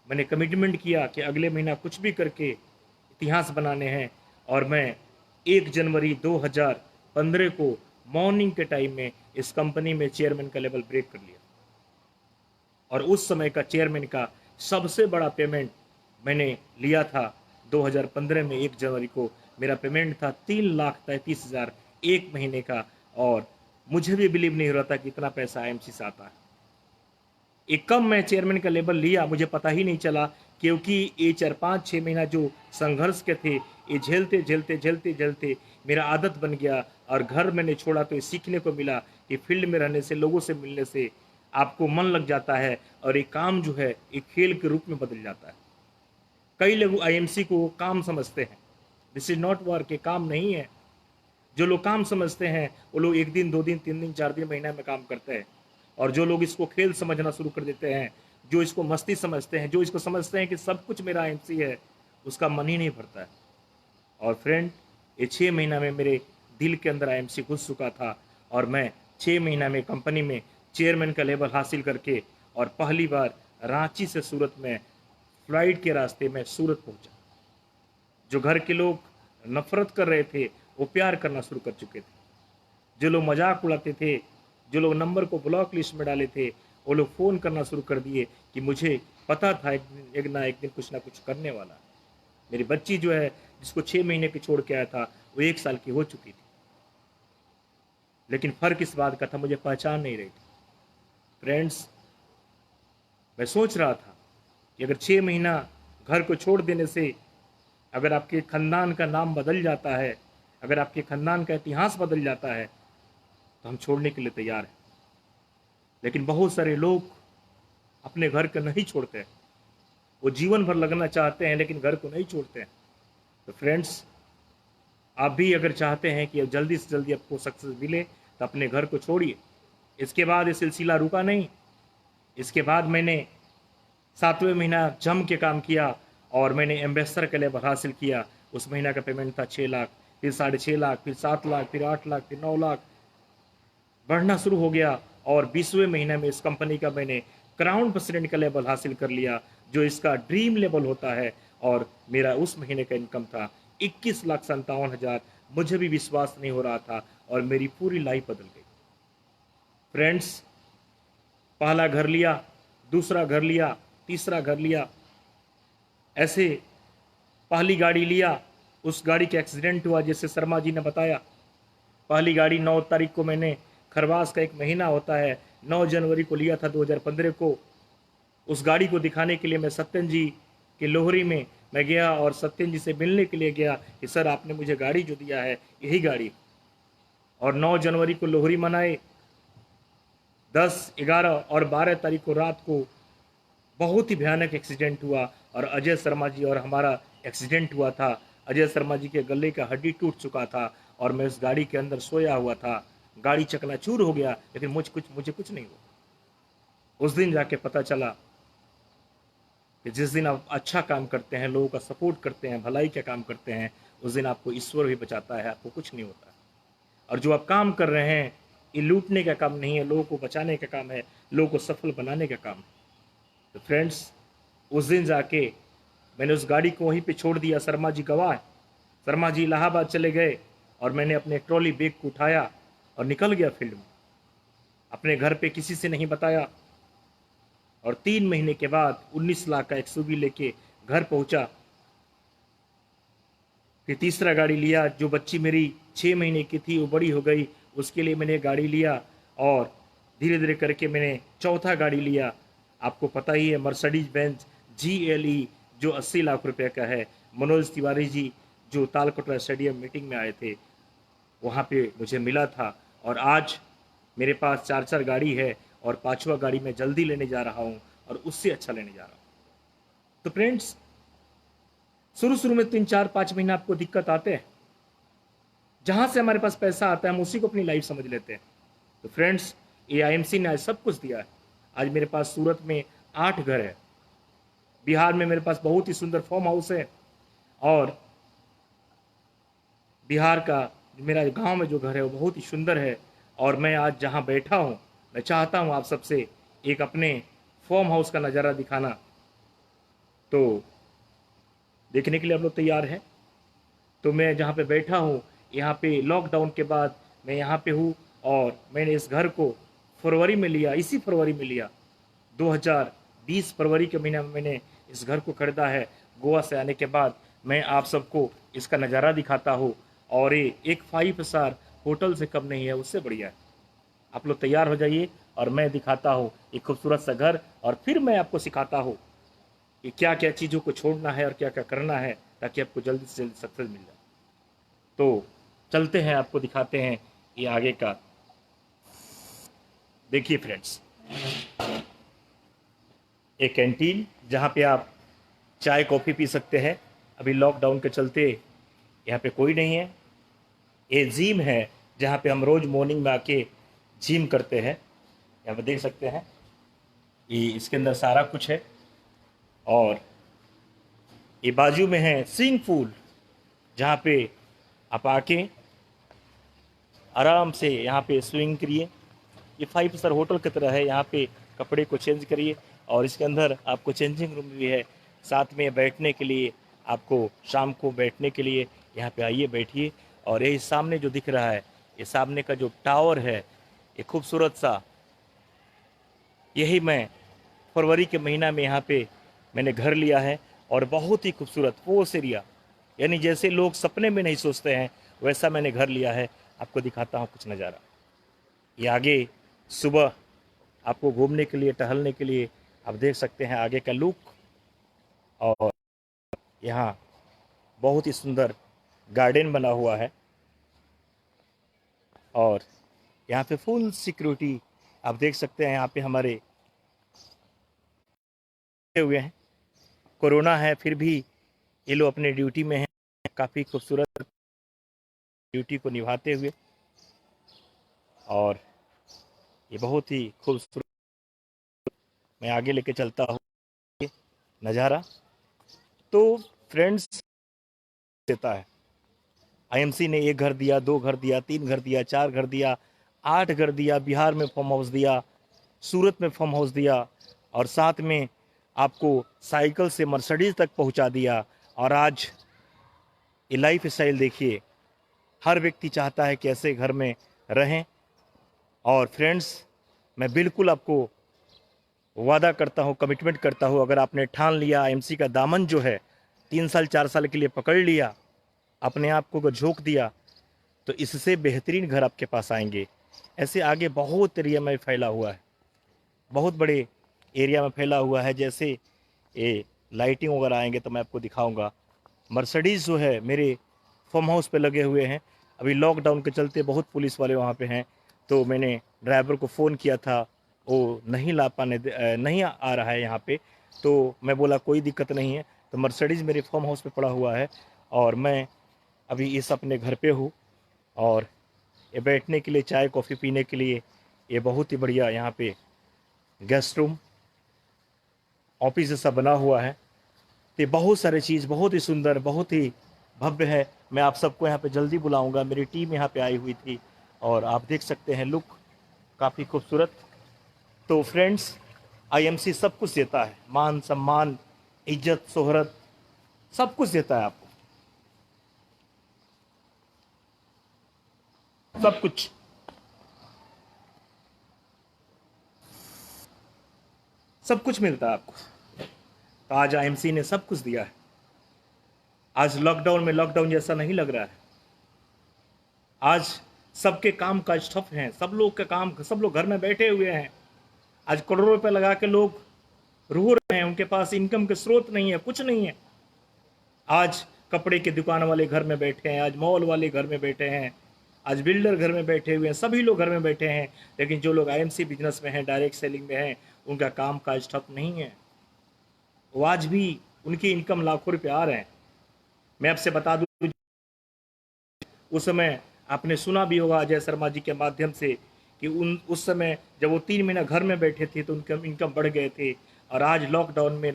मैंने कमिटमेंट किया कि अगले महीना कुछ भी करके इतिहास बनाने हैं और मैं 1 जनवरी 2015 को मॉर्निंग के टाइम में इस कंपनी में चेयरमैन का लेवल ब्रेक कर लिया। और उस समय का चेयरमैन का सबसे बड़ा पेमेंट मैंने लिया था 2015 में 1 जनवरी को। मेरा पेमेंट था 3,33,000 एक महीने का और मुझे भी बिलीव नहीं हो रहा था कि इतना पैसा आईएमसी से आता है। एक कम मैं चेयरमैन का लेवल लिया, मुझे पता ही नहीं चला क्योंकि ये 4-5-6 महीना जो संघर्ष के थे, ये झेलते झेलते झेलते झेलते मेरा आदत बन गया और घर मैंने छोड़ा तो ये सीखने को मिला कि फील्ड में रहने से, लोगों से मिलने से आपको मन लग जाता है और ये काम जो है एक खेल के रूप में बदल जाता है। कई लोग आईएमसी को काम समझते हैं, दिस इज नॉट वर्क, ये काम नहीं है। जो लोग काम समझते हैं वो लोग 1 दिन, 2 दिन, 3 दिन, 4 दिन, महीना में काम करते हैं और जो लोग इसको खेल समझना शुरू कर देते हैं, जो इसको मस्ती समझते हैं, जो इसको समझते हैं कि सब कुछ मेरा आईएमसी है, उसका मन ही नहीं भरता है। और फ्रेंड, ये 6 महीना में मेरे दिल के अंदर आईएमसी घुस चुका था और मैं 6 महीना में कंपनी में चेयरमैन का लेवल हासिल करके और पहली बार रांची से सूरत में फ्लाइट के रास्ते में सूरत पहुंचा। जो घर के लोग नफरत कर रहे थे वो प्यार करना शुरू कर चुके थे। जो लोग मजाक उड़ाते थे, जो लोग नंबर को ब्लॉक लिस्ट में डाले थे, वो लोग फ़ोन करना शुरू कर दिए कि मुझे पता था एक दिन कुछ ना कुछ करने वाला है। मेरी बच्ची जो है, जिसको 6 महीने की छोड़ के आया था, वो 1 साल की हो चुकी थी। लेकिन फ़र्क इस बात का था, मुझे पहचान नहीं रही थी। फ्रेंड्स, मैं सोच रहा था कि अगर 6 महीना घर को छोड़ देने से अगर आपके ख़ानदान का नाम बदल जाता है, अगर आपके ख़ानदान का इतिहास बदल जाता है, तो हम छोड़ने के लिए तैयार हैं। लेकिन बहुत सारे लोग अपने घर को नहीं छोड़ते हैं। वो जीवन भर लगना चाहते हैं लेकिन घर को नहीं छोड़ते हैं। तो फ्रेंड्स, आप भी अगर चाहते हैं कि जल्दी से जल्दी आपको सक्सेस मिले, तो अपने घर को छोड़िए। इसके बाद ये सिलसिला रुका नहीं। इसके बाद मैंने 7वें महीना जम के काम किया और मैंने एम्बेसडर का लेवल हासिल किया। उस महीना का पेमेंट था 6 लाख, फिर 6.5 लाख, फिर 7 लाख, फिर 8 लाख, फिर 9 लाख, बढ़ना शुरू हो गया। और 20वें महीने में इस कंपनी का मैंने क्राउन प्रेसिडेंट का लेवल हासिल कर लिया, जो इसका ड्रीम लेवल होता है। और मेरा उस महीने का इनकम था 21,57,000। मुझे भी विश्वास नहीं हो रहा था और मेरी पूरी लाइफ बदल गई। फ्रेंड्स, पहला घर लिया, दूसरा घर लिया, तीसरा घर लिया, ऐसे पहली गाड़ी लिया, उस गाड़ी का एक्सीडेंट हुआ जैसे शर्मा जी ने बताया। पहली गाड़ी 9 तारीख को मैंने, खरवास का एक महीना होता है, 9 जनवरी को लिया था 2015 को। उस गाड़ी को दिखाने के लिए मैं सत्यन जी के लोहरी में मैं गया और सत्यन जी से मिलने के लिए गया कि सर आपने मुझे गाड़ी जो दिया है यही गाड़ी। और 9 जनवरी को लोहरी मनाए। 10, 11 और 12 तारीख को रात को बहुत ही भयानक एक्सीडेंट हुआ और अजय शर्मा जी और हमारा एक्सीडेंट हुआ था। अजय शर्मा जी के गले का हड्डी टूट चुका था और मैं उस गाड़ी के अंदर सोया हुआ था। गाड़ी चकनाचूर हो गया लेकिन मुझे कुछ नहीं हुआ। उस दिन जाके पता चला कि जिस दिन आप अच्छा काम करते हैं, लोगों का सपोर्ट करते हैं, भलाई का काम करते हैं, उस दिन आपको ईश्वर भी बचाता है, आपको कुछ नहीं होता। और जो आप काम कर रहे हैं, ये लूटने का काम नहीं है, लोगों को बचाने का काम है, लोगों को सफल बनाने का काम है। तो फ्रेंड्स, उस दिन जाके मैंने उस गाड़ी को वहीं पे छोड़ दिया। शर्मा जी गवाह है। शर्मा जी इलाहाबाद चले गए और मैंने अपने ट्रॉली बैग को उठाया और निकल गया फील्ड में। अपने घर पे किसी से नहीं बताया। और 3 महीने के बाद 19 लाख का एक्सयूवी लेके घर पहुंचा। फिर तीसरा गाड़ी लिया। जो बच्ची मेरी 6 महीने की थी वो बड़ी हो गई, उसके लिए मैंने गाड़ी लिया और धीरे धीरे करके मैंने चौथा गाड़ी लिया। आपको पता ही है, मर्सिडीज बेंज GLE जो 80 लाख रुपए का है। मनोज तिवारी जी जो तालकटोरा स्टेडियम मीटिंग में आए थे, वहाँ पे मुझे मिला था। और आज मेरे पास 4 गाड़ी है और 5वां गाड़ी मैं जल्दी लेने जा रहा हूँ और उससे अच्छा लेने जा रहा हूँ। तो फ्रेंड्स, शुरू में 3, 4, 5 महीना आपको दिक्कत आते हैं। जहाँ से हमारे पास पैसा आता है हम उसी को अपनी लाइफ समझ लेते हैं। तो फ्रेंड्स, AIMC ने आज सब कुछ दिया है। आज मेरे पास सूरत में 8 घर है। बिहार में मेरे पास बहुत ही सुंदर फार्म हाउस है। और बिहार का मेरा गांव में जो घर है वो बहुत ही सुंदर है। और मैं आज जहां बैठा हूं, मैं चाहता हूं आप सबसे एक अपने फार्म हाउस का नज़ारा दिखाना। तो देखने के लिए आप लोग तैयार हैं? तो मैं जहां पे बैठा हूं, यहाँ पे लॉकडाउन के बाद मैं यहाँ पे हूँ और मैंने इस घर को फरवरी में लिया, इसी फरवरी में लिया। 2020 फरवरी के महीने में मैंने इस घर को खरीदा है। गोवा से आने के बाद मैं आप सबको इसका नज़ारा दिखाता हूँ। और ये एक 5 स्टार होटल से कम नहीं है, उससे बढ़िया है। आप लोग तैयार हो जाइए और मैं दिखाता हूँ एक खूबसूरत सा घर। और फिर मैं आपको सिखाता हूँ कि क्या क्या चीज़ों को छोड़ना है और क्या क्या करना है ताकि आपको जल्दी से जल्दी सक्सेस मिल जाए। तो चलते हैं, आपको दिखाते हैं ये आगे का। देखिए फ्रेंड्स, एक कैंटीन जहाँ पे आप चाय कॉफ़ी पी सकते हैं। अभी लॉकडाउन के चलते यहाँ पे कोई नहीं है। ये जिम है जहाँ पे हम रोज़ मॉर्निंग में आके जिम करते हैं। यहाँ पे देख सकते हैं, ये इसके अंदर सारा कुछ है। और ये बाजू में है स्विमिंग पूल, जहाँ पे आप आके आराम से यहाँ पे स्विमिंग करिए। ये 5 स्टार होटल की तरह है। यहाँ पे कपड़े को चेंज करिए और इसके अंदर आपको चेंजिंग रूम भी है। साथ में बैठने के लिए, आपको शाम को बैठने के लिए यहाँ पे आइए, बैठिए और यही सामने जो दिख रहा है, ये सामने का जो टावर है, ये खूबसूरत सा, यही मैं फरवरी के महीना में यहाँ पे मैंने घर लिया है। और बहुत ही खूबसूरत पोश एरिया, यानी जैसे लोग सपने में नहीं सोचते हैं वैसा मैंने घर लिया है। आपको दिखाता हूँ कुछ नज़ारा। ये आगे सुबह आपको घूमने के लिए, टहलने के लिए आप देख सकते हैं आगे का लुक। और यहाँ बहुत ही सुंदर गार्डन बना हुआ है और यहाँ पे फुल सिक्योरिटी आप देख सकते हैं। यहाँ पे हमारे हुए हैं, कोरोना है फिर भी ये लोग अपने ड्यूटी में हैं, काफ़ी खूबसूरत ड्यूटी को निभाते हुए। और ये बहुत ही खूबसूरत, मैं आगे लेके चलता हूँ नज़ारा। तो फ्रेंड्स देता है, आईएमसी ने 1 घर दिया, 2 घर दिया, 3 घर दिया, 4 घर दिया, 8 घर दिया, बिहार में फार्म हाउस दिया, सूरत में फार्म हाउस दिया, और साथ में आपको साइकिल से मर्सिडीज तक पहुंचा दिया। और आज ये लाइफ स्टाइल देखिए, हर व्यक्ति चाहता है कि ऐसे घर में रहें। और फ्रेंड्स, मैं बिल्कुल आपको वादा करता हूँ, कमिटमेंट करता हूँ, अगर आपने ठान लिया आईएमसी का दामन जो है 3 साल 4 साल के लिए पकड़ लिया, अपने आप को झोंक दिया, तो इससे बेहतरीन घर आपके पास आएंगे। ऐसे आगे बहुत एरिया में फैला हुआ है, बहुत बड़े एरिया में फैला हुआ है। जैसे ये लाइटिंग वगैरह आएंगे तो मैं आपको दिखाऊंगा। मर्सिडीज़ जो है मेरे फार्म हाउस पे लगे हुए हैं। अभी लॉकडाउन के चलते बहुत पुलिस वाले वहाँ पे हैं, तो मैंने ड्राइवर को फ़ोन किया था, वो नहीं आ रहा है यहाँ पे। तो मैं बोला कोई दिक्कत नहीं है, तो मर्सिडीज़ मेरे फार्म हाउस पे पड़ा हुआ है और मैं अभी इस अपने घर पे हूँ। और ये बैठने के लिए, चाय कॉफ़ी पीने के लिए ये बहुत ही बढ़िया यहाँ पे गेस्ट रूम ऑफिस जैसा बना हुआ है। तो बहुत सारे चीज़ बहुत ही सुंदर, बहुत ही भव्य है। मैं आप सबको यहाँ पे जल्दी बुलाऊंगा, मेरी टीम यहाँ पे आई हुई थी और आप देख सकते हैं लुक काफ़ी खूबसूरत। तो फ्रेंड्स, आईएमसी सब कुछ देता है, मान सम्मान, इज्जत, शोहरत, सब कुछ देता है आपको, सब कुछ। सब कुछ मिलता है आपको। तो आज आईएमसी ने सब कुछ दिया है। आज लॉकडाउन में लॉकडाउन जैसा नहीं लग रहा है। आज सबके काम काज ठप हैं, सब लोग का काम, सब लोग घर में बैठे हुए हैं। आज करोड़ों रुपए लगा के लोग रो रहे हैं, उनके पास इनकम के स्रोत नहीं है, कुछ नहीं है। आज कपड़े की दुकान वाले घर में बैठे हैं, आज मॉल वाले घर में बैठे हैं, आज बिल्डर घर में बैठे हुए हैं, सभी लोग घर में बैठे हैं। लेकिन जो लोग आईएमसी बिजनेस में हैं, डायरेक्ट सेलिंग में हैं, उनका काम काज ठप नहीं है। वो आज भी उनकी इनकम लाखों रुपए आ रहे हैं। मैं आपसे बता दूं, उस समय आपने सुना भी होगा अजय शर्मा जी के माध्यम से कि उस समय जब वो 3 महीना घर में बैठे थे तो उनका इनकम बढ़ गए थे। और आज लॉकडाउन में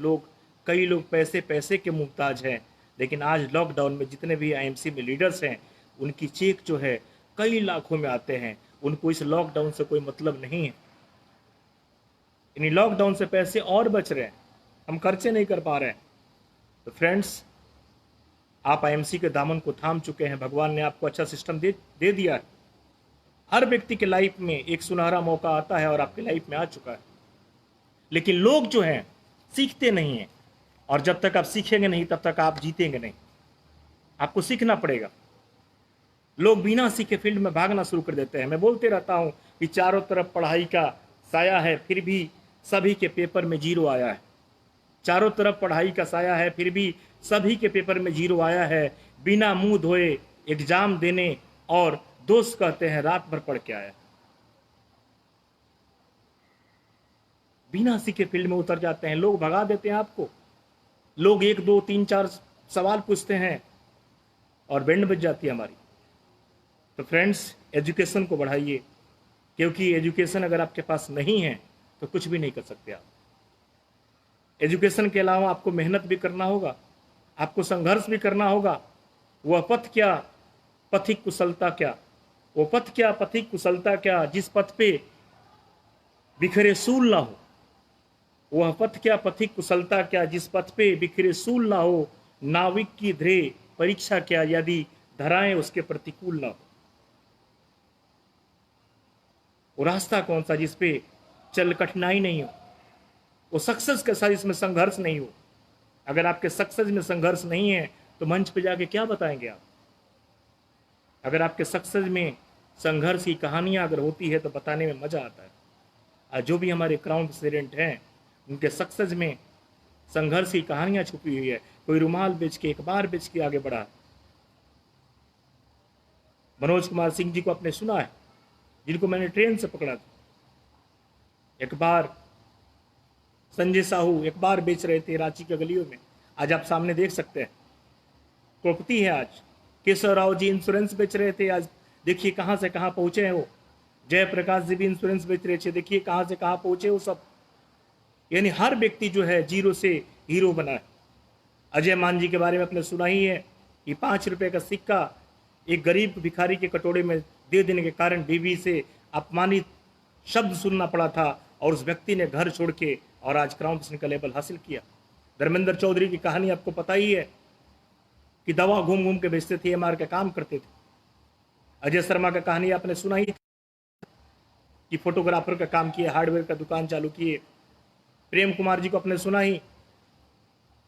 कई लोग पैसे के मुहताज हैं। लेकिन आज लॉकडाउन में जितने भी आईएमसी में लीडर्स हैं, उनकी चेक जो है कई लाखों में आते हैं। उनको इस लॉकडाउन से कोई मतलब नहीं है। इन लॉकडाउन से पैसे और बच रहे हैं, हम खर्चे नहीं कर पा रहे हैं। तो फ्रेंड्स, आप आईएमसी के दामन को थाम चुके हैं। भगवान ने आपको अच्छा सिस्टम दे दिया है। हर व्यक्ति के लाइफ में एक सुनहरा मौका आता है और आपके लाइफ में आ चुका है। लेकिन लोग जो हैं सीखते नहीं हैं, और जब तक आप सीखेंगे नहीं तब तक आप जीतेंगे नहीं। आपको सीखना पड़ेगा। लोग बिना सीखे फील्ड में भागना शुरू कर देते हैं। मैं बोलते रहता हूं कि चारों तरफ पढ़ाई का साया है, फिर भी सभी के पेपर में 0 आया है। चारों तरफ पढ़ाई का साया है, फिर भी सभी के पेपर में 0 आया है। बिना मुंह धोए एग्जाम देने, और दोस्त कहते हैं रात भर पढ़ के आया। बिना सीखे फील्ड में उतर जाते हैं, लोग भगा देते हैं आपको। लोग 1 2 3 4 सवाल पूछते हैं और बैंड बज जाती है हमारी। तो फ्रेंड्स, एजुकेशन को बढ़ाइए, क्योंकि एजुकेशन अगर आपके पास नहीं है तो कुछ भी नहीं कर सकते आप। एजुकेशन के अलावा आपको मेहनत भी करना होगा, आपको संघर्ष भी करना होगा। वह पथ क्या, पथिक कुशलता क्या, वो पथ क्या, पथिक कुशलता क्या, जिस पथ पे बिखरे सूल ना हो। वह पथ क्या, पथिक कुशलता क्या, जिस पथ पे बिखरे सूल ना हो। नाविक की ध्येय परीक्षा क्या, यदि धाराएं उसके प्रतिकूल ना हो। वो रास्ता कौन सा जिसपे चल कठिनाई नहीं हो, वो सक्सेस के साथ जिसमें संघर्ष नहीं हो। अगर आपके सक्सेस में संघर्ष नहीं है तो मंच पे जाके क्या बताएंगे आप? अगर आपके सक्सेस में संघर्ष की कहानियां अगर होती है तो बताने में मजा आता है। आज जो भी हमारे क्राउन प्रेसिडेंट हैं उनके सक्सेस में संघर्ष की कहानियां छुपी हुई है। कोई रुमाल बेच के, अखबार बेच के आगे बढ़ा। मनोज कुमार सिंह जी को आपने सुना है, जिनको मैंने ट्रेन से पकड़ा था। एक बार संजय साहू एक बार बेच रहे थे रांची के गलियों में, आज आप सामने देख सकते हैं करोड़पति है। आज केशव राव जी इंश्योरेंस बेच रहे थे, आज देखिए कहां से कहां पहुंचे हैं वो। जयप्रकाश जी भी इंश्योरेंस बेच रहे थे, देखिए कहां से कहां पहुंचे वो सब। यानी हर व्यक्ति जो है जीरो से हीरो बना है। अजय मान जी के बारे में आपने सुना ही है कि 5 रुपए का सिक्का एक गरीब भिखारी के कटोरे में दे देने के कारण बीवी से अपमानित शब्द सुनना पड़ा था और उस व्यक्ति ने घर छोड़ के और आज क्राउन प्रिंस का लेवल हासिल किया। धर्मेंद्र चौधरी की कहानी आपको पता ही है कि दवा घूम घूम के बेचते थे, एमआर का काम करते थे। अजय शर्मा का कहानी आपने सुना ही कि फोटोग्राफर का काम किए, हार्डवेयर का दुकान चालू किए। प्रेम कुमार जी को आपने सुना ही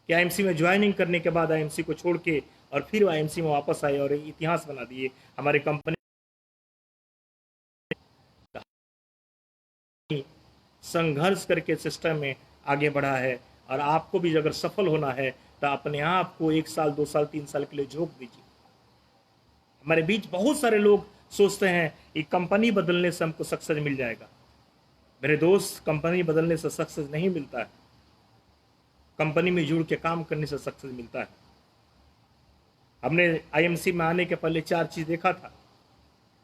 कि आईएमसी में ज्वाइनिंग करने के बाद आईएमसी को छोड़ के और फिर आईएमसी में वापस आए और इतिहास बना दिए। हमारी कंपनी संघर्ष करके सिस्टम में आगे बढ़ा है और आपको भी अगर सफल होना है तो अपने आप को 1 साल 2 साल 3 साल के लिए झोंक दीजिए। हमारे बीच बहुत सारे लोग सोचते हैं कि कंपनी बदलने से हमको सक्सेस मिल जाएगा। मेरे दोस्त, कंपनी बदलने से सक्सेस नहीं मिलता है, कंपनी में जुड़ के काम करने से सक्सेस मिलता है। हमने आईएमसी में आने के पहले 4 चीज़ देखा था।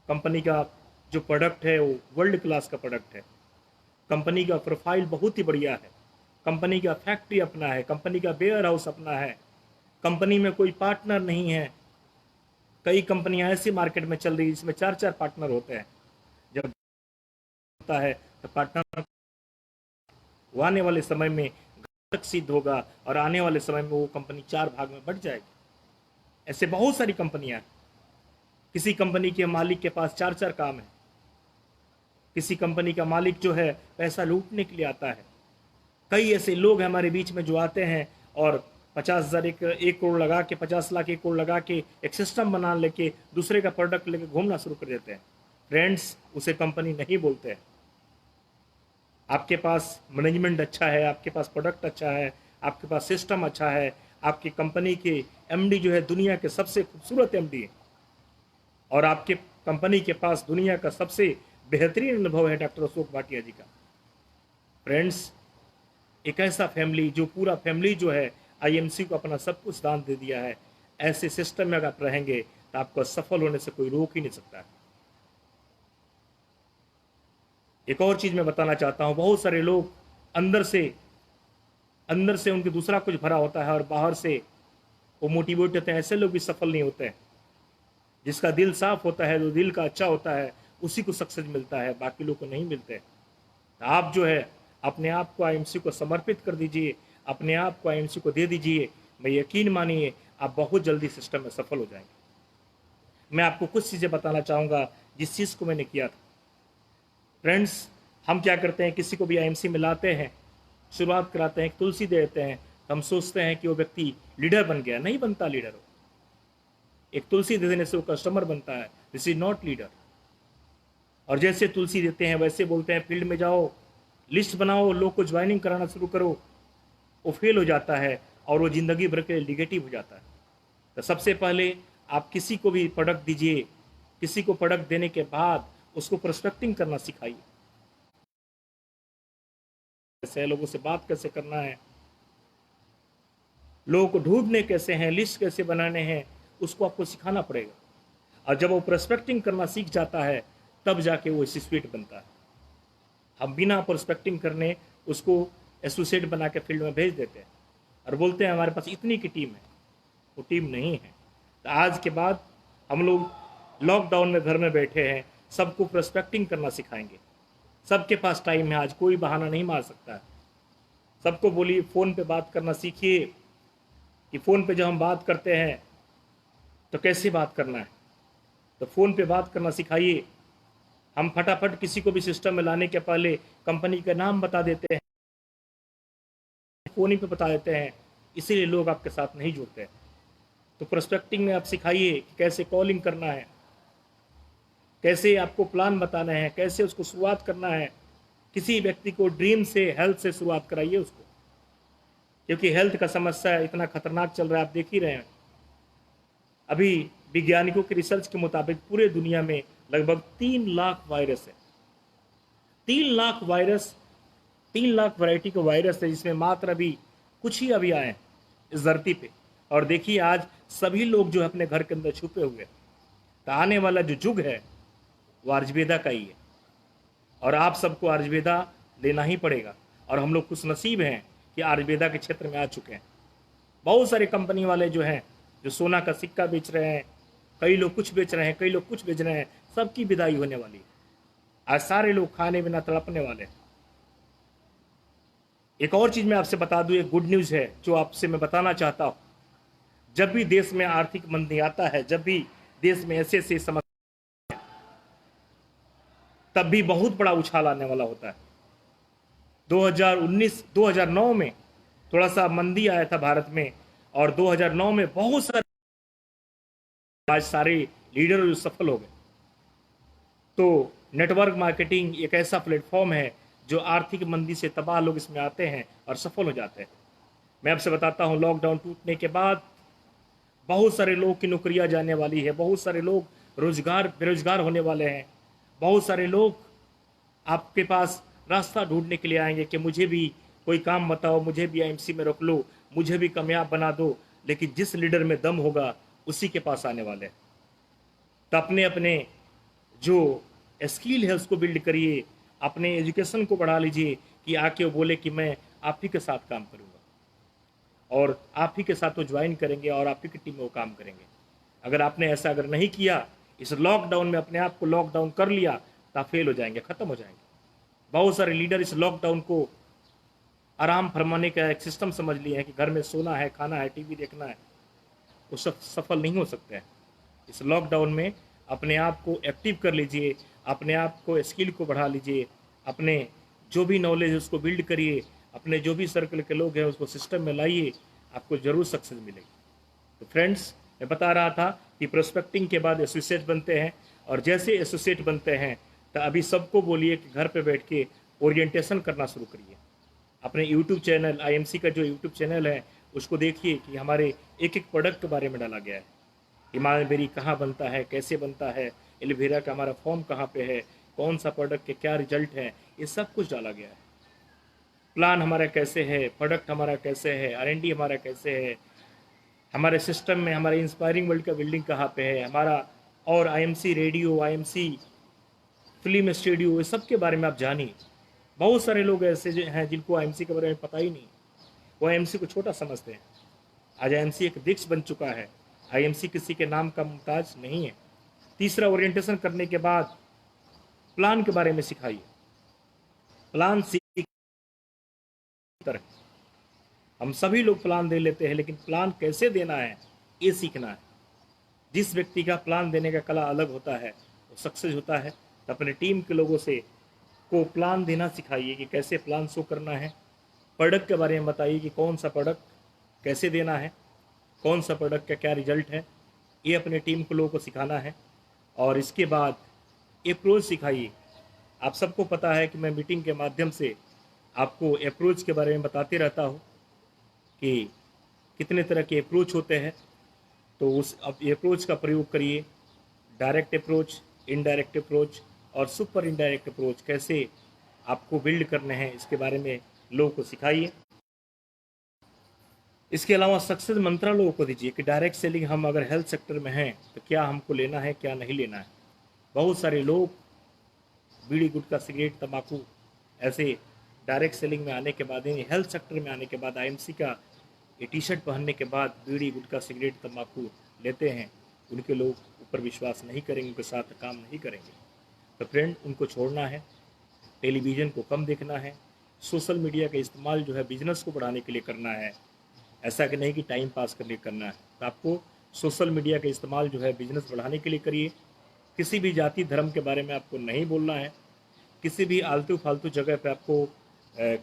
कंपनी का जो प्रोडक्ट है वो वर्ल्ड क्लास का प्रोडक्ट है, कंपनी का प्रोफाइल बहुत ही बढ़िया है, कंपनी का फैक्ट्री अपना है, कंपनी का वेयर हाउस अपना है, कंपनी में कोई पार्टनर नहीं है। कई कंपनियां ऐसी मार्केट में चल रही है जिसमें 4-4 पार्टनर होते हैं। जब होता है तो पार्टनर वो आने वाले समय में घातक सिद्ध होगा और आने वाले समय में वो कंपनी 4 भाग में बढ़ जाएगी। ऐसे बहुत सारी कंपनियां हैं। किसी कंपनी के मालिक के पास 4-4 काम है। किसी कंपनी का मालिक जो है पैसा लूटने के लिए आता है। कई ऐसे लोग हैं हमारे बीच में जो आते हैं और 50,000 1 करोड़ लगा के, 50 लाख 1 करोड़ लगा के एक सिस्टम बना लेके दूसरे का प्रोडक्ट लेके घूमना शुरू कर देते हैं। फ्रेंड्स, उसे कंपनी नहीं बोलते हैं। आपके पास मैनेजमेंट अच्छा है, आपके पास प्रोडक्ट अच्छा है, आपके पास सिस्टम अच्छा है, आपकी कंपनी के एमडी जो है दुनिया के सबसे खूबसूरत एमडी है और आपके कंपनी के पास दुनिया का सबसे बेहतरीन अनुभव है डॉक्टर अशोक भाटिया जी का। फ्रेंड्स, एक ऐसा फैमिली जो पूरा फैमिली जो है आईएमसी को अपना सब कुछ दान दे दिया है। ऐसे सिस्टम में अगर आप रहेंगे तो आपको सफल होने से कोई रोक ही नहीं सकता है। एक और चीज मैं बताना चाहता हूं, बहुत सारे लोग अंदर से उनके दूसरा कुछ भरा होता है और बाहर से वो मोटिवेट होते हैं। ऐसे लोग भी सफल नहीं होते हैं। जिसका दिल साफ होता है, जो दिल का अच्छा होता है, उसी को सक्सेस मिलता है, बाकी लोग को नहीं मिलते। तो आप जो है अपने आप को आईएमसी को समर्पित कर दीजिए, अपने आप को आईएमसी को दे दीजिए। मैं यकीन मानिए आप बहुत जल्दी सिस्टम में सफल हो जाएंगे। मैं आपको कुछ चीज़ें बताना चाहूँगा जिस चीज़ को मैंने किया था। फ्रेंड्स, हम क्या करते हैं, किसी को भी आईएमसी में लाते हैं, शुरुआत कराते हैं, तुलसी दे देते हैं, तो हम सोचते हैं कि वो व्यक्ति लीडर बन गया। नहीं बनता लीडर हो। एक तुलसी दे देने से वो कस्टमर बनता है। This is not leader. और जैसे तुलसी देते हैं वैसे बोलते हैं फील्ड में जाओ, लिस्ट बनाओ, लोग को ज्वाइनिंग कराना शुरू करो, वो फेल हो जाता है और वो ज़िंदगी भर के लिए निगेटिव हो जाता है। तो सबसे पहले आप किसी को भी प्रोडक्ट दीजिए, किसी को प्रोडक्ट देने के बाद उसको प्रोस्पेक्टिंग करना सिखाइए। कैसे लोगों से बात कैसे करना है, लोगों को ढूंढने कैसे हैं, लिस्ट कैसे बनाने हैं, उसको आपको सिखाना पड़ेगा। और जब वो प्रोस्पेक्टिंग करना सीख जाता है तब जाके वो एसोसिएट बनता है। हम बिना प्रोस्पेक्टिंग करने उसको एसोसिएट बना के फील्ड में भेज देते हैं और बोलते हैं हमारे पास इतनी की टीम है। वो टीम नहीं है। तो आज के बाद हम लोग लॉकडाउन में घर में बैठे हैं, सबको प्रोस्पेक्टिंग करना सिखाएंगे। सबके पास टाइम है, आज कोई बहाना नहीं मार सकता है। सबको बोलिए फ़ोन पे बात करना सीखिए कि फ़ोन पे जब हम बात करते हैं तो कैसे बात करना है, तो फ़ोन पे बात करना सिखाइए। हम फटाफट किसी को भी सिस्टम में लाने के पहले कंपनी का नाम बता देते हैं, फ़ोन ही पे बता देते हैं, इसीलिए लोग आपके साथ नहीं जुड़ते। तो प्रोस्पेक्टिंग में आप सिखाइए कि कैसे कॉलिंग करना है, कैसे आपको प्लान बताना है, कैसे उसको शुरुआत करना है। किसी व्यक्ति को ड्रीम से, हेल्थ से शुरुआत कराइए उसको, क्योंकि हेल्थ का समस्या इतना खतरनाक चल रहा है, आप देख ही रहे हैं। अभी वैज्ञानिकों की रिसर्च के मुताबिक पूरे दुनिया में लगभग 3 लाख वायरस है। 3 लाख वायरस, 3 लाख वैरायटी के वायरस है, जिसमें मात्र अभी कुछ ही अभी आए हैं इस धरती पे। और देखिए आज सभी लोग जो है अपने घर के अंदर छुपे हुए हैं। तो आने वाला जो युग है वो आयुर्वेदा का ही है, और आप सबको आयुर्वेदा लेना ही पड़ेगा। और हम लोग खुश नसीब हैं कि आयुर्वेदा के क्षेत्र में आ चुके हैं। बहुत सारे कंपनी वाले जो हैं, जो सोना का सिक्का बेच रहे हैं, कई लोग कुछ बेच रहे हैं, कई लोग कुछ बेच रहे हैं, सबकी विदाई होने वाली है। आज सारे लोग खाने बिना तड़पने वाले हैं। एक और चीज़ मैं आपसे बता दूं, एक गुड न्यूज़ है जो आपसे मैं बताना चाहता हूं। जब भी देश में आर्थिक मंदी आता है, जब भी देश में ऐसे ऐसे समस्या, तब भी बहुत बड़ा उछाल आने वाला होता है। 2019 2009 में थोड़ा सा मंदी आया था भारत में, और 2009 में बहुत सारे, आज सारे लीडर जो सफल हो गए। तो नेटवर्क मार्केटिंग एक ऐसा प्लेटफॉर्म है जो आर्थिक मंदी से तबाह लोग इसमें आते हैं और सफल हो जाते हैं। मैं आपसे बताता हूं, लॉकडाउन टूटने के बाद बहुत सारे लोग की नौकरियां जाने वाली है, बहुत सारे लोग बेरोजगार होने वाले हैं। बहुत सारे लोग आपके पास रास्ता ढूंढने के लिए आएंगे कि मुझे भी कोई काम बताओ, मुझे भी आईएमसी में रख लो, मुझे भी कामयाब बना दो। लेकिन जिस लीडर में दम होगा उसी के पास आने वाले हैं। तो अपने अपने जो स्किल है उसको बिल्ड करिए, अपने एजुकेशन को बढ़ा लीजिए कि आके वो बोले कि मैं आप ही के साथ काम करूँगा, और आप ही के साथ वो ज्वाइन करेंगे और आप ही की टीम में वो काम करेंगे। अगर आपने ऐसा अगर नहीं किया, इस लॉकडाउन में अपने आप को लॉकडाउन कर लिया, तो आप फेल हो जाएंगे, ख़त्म हो जाएंगे। बहुत सारे लीडर इस लॉकडाउन को आराम फरमाने का एक सिस्टम समझ लिए हैं कि घर में सोना है, खाना है, टीवी देखना है। वो सब सफल नहीं हो सकते हैं। इस लॉकडाउन में अपने आप को एक्टिव कर लीजिए, अपने आप को स्किल को बढ़ा लीजिए, अपने जो भी नॉलेज है उसको बिल्ड करिए, अपने जो भी सर्कल के लोग हैं उसको सिस्टम में लाइए, आपको ज़रूर सक्सेस मिलेगी। तो फ्रेंड्स, मैं बता रहा था कि प्रोस्पेक्टिंग के बाद एसोसिएट बनते हैं, और जैसे एसोसिएट बनते हैं तो अभी सबको बोलिए कि घर पे बैठ के ओरिएंटेशन करना शुरू करिए। अपने यूट्यूब चैनल, आईएमसी का जो यूट्यूब चैनल है उसको देखिए कि हमारे एक एक प्रोडक्ट के बारे में डाला गया है। हिमालय बेरी कहाँ बनता है, कैसे बनता है, एलोवेरा का हमारा फॉर्म कहाँ पे है, कौन सा प्रोडक्ट के क्या रिजल्ट है, ये सब कुछ डाला गया है। प्लान हमारा कैसे है, प्रोडक्ट हमारा कैसे है, आरएनडी हमारा कैसे है, हमारे सिस्टम में हमारे इंस्पायरिंग वर्ल्ड का बिल्डिंग कहाँ पे है हमारा, और IMC radio, IMC film studio, ये सब के बारे में आप जानिए। बहुत सारे लोग ऐसे जो हैं जिनको आईएमसी के बारे में पता ही नहीं, वो आईएमसी को छोटा समझते हैं। आज आईएमसी एक वृक्ष बन चुका है। आईएमसी किसी के नाम का मुमताज नहीं है। तीसरा, ओरिएंटेशन करने के बाद प्लान के बारे में सिखाइए। प्लान सीख तरह हम सभी लोग प्लान दे लेते हैं, लेकिन प्लान कैसे देना है ये सीखना है। जिस व्यक्ति का प्लान देने का कला अलग होता है वो सक्सेस होता है। तो अपने टीम के लोगों से को प्लान देना सिखाइए कि कैसे प्लान शो करना है। प्रोडक्ट के बारे में बताइए कि कौन सा प्रोडक्ट कैसे देना है, कौन सा प्रोडक्ट का क्या रिजल्ट है, ये अपने टीम के लोगों को सिखाना है। और इसके बाद अप्रोच सिखाइए। आप सबको पता है कि मैं मीटिंग के माध्यम से आपको अप्रोच के बारे में बताते रहता हूँ कि कितने तरह के अप्रोच होते हैं। तो उस अप्रोच का प्रयोग करिए। डायरेक्ट अप्रोच, इनडायरेक्ट अप्रोच और सुपर इनडायरेक्ट अप्रोच कैसे आपको बिल्ड करने हैं, इसके बारे में लोगों को सिखाइए। इसके अलावा सक्सेस मंत्रा लोगों को दीजिए कि डायरेक्ट सेलिंग हम अगर हेल्थ सेक्टर में हैं तो क्या हमको लेना है, क्या नहीं लेना है। बहुत सारे लोग बीड़ी, गुटखा, सिगरेट, तंबाकू ऐसे डायरेक्ट सेलिंग में आने के बाद, यानी हेल्थ सेक्टर में आने के बाद, आईएमसी का ये टी शर्ट पहनने के बाद बीड़ी, गुटखा, सिगरेट, तंबाकू लेते हैं। उनके लोग ऊपर विश्वास नहीं करेंगे, उनके साथ काम नहीं करेंगे। तो फ्रेंड, उनको छोड़ना है। टेलीविज़न को कम देखना है। सोशल मीडिया का इस्तेमाल जो है बिजनेस को बढ़ाने के लिए करना है, ऐसा कि नहीं कि टाइम पास करने करना है। तो आपको सोशल मीडिया का इस्तेमाल जो है बिजनेस बढ़ाने के लिए करिए। किसी भी जाति धर्म के बारे में आपको नहीं बोलना है। किसी भी आलतू फालतू जगह पे आपको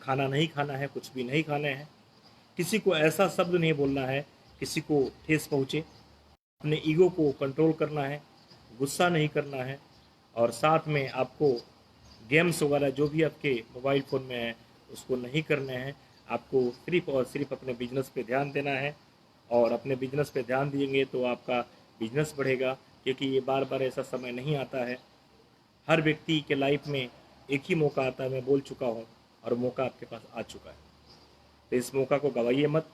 खाना नहीं खाना है, कुछ भी नहीं खाना है। किसी को ऐसा शब्द नहीं बोलना है किसी को ठेस पहुँचे। अपने ईगो को कंट्रोल करना है, गुस्सा नहीं करना है। और साथ में आपको गेम्स वगैरह जो भी आपके मोबाइल फ़ोन में है उसको नहीं करने हैं। आपको सिर्फ और सिर्फ अपने बिजनेस पे ध्यान देना है। और अपने बिजनेस पे ध्यान देंगे तो आपका बिजनेस बढ़ेगा, क्योंकि ये बार बार ऐसा समय नहीं आता है। हर व्यक्ति के लाइफ में एक ही मौका आता है, मैं बोल चुका हूँ, और मौका आपके पास आ चुका है। तो इस मौका को गवाइए मत।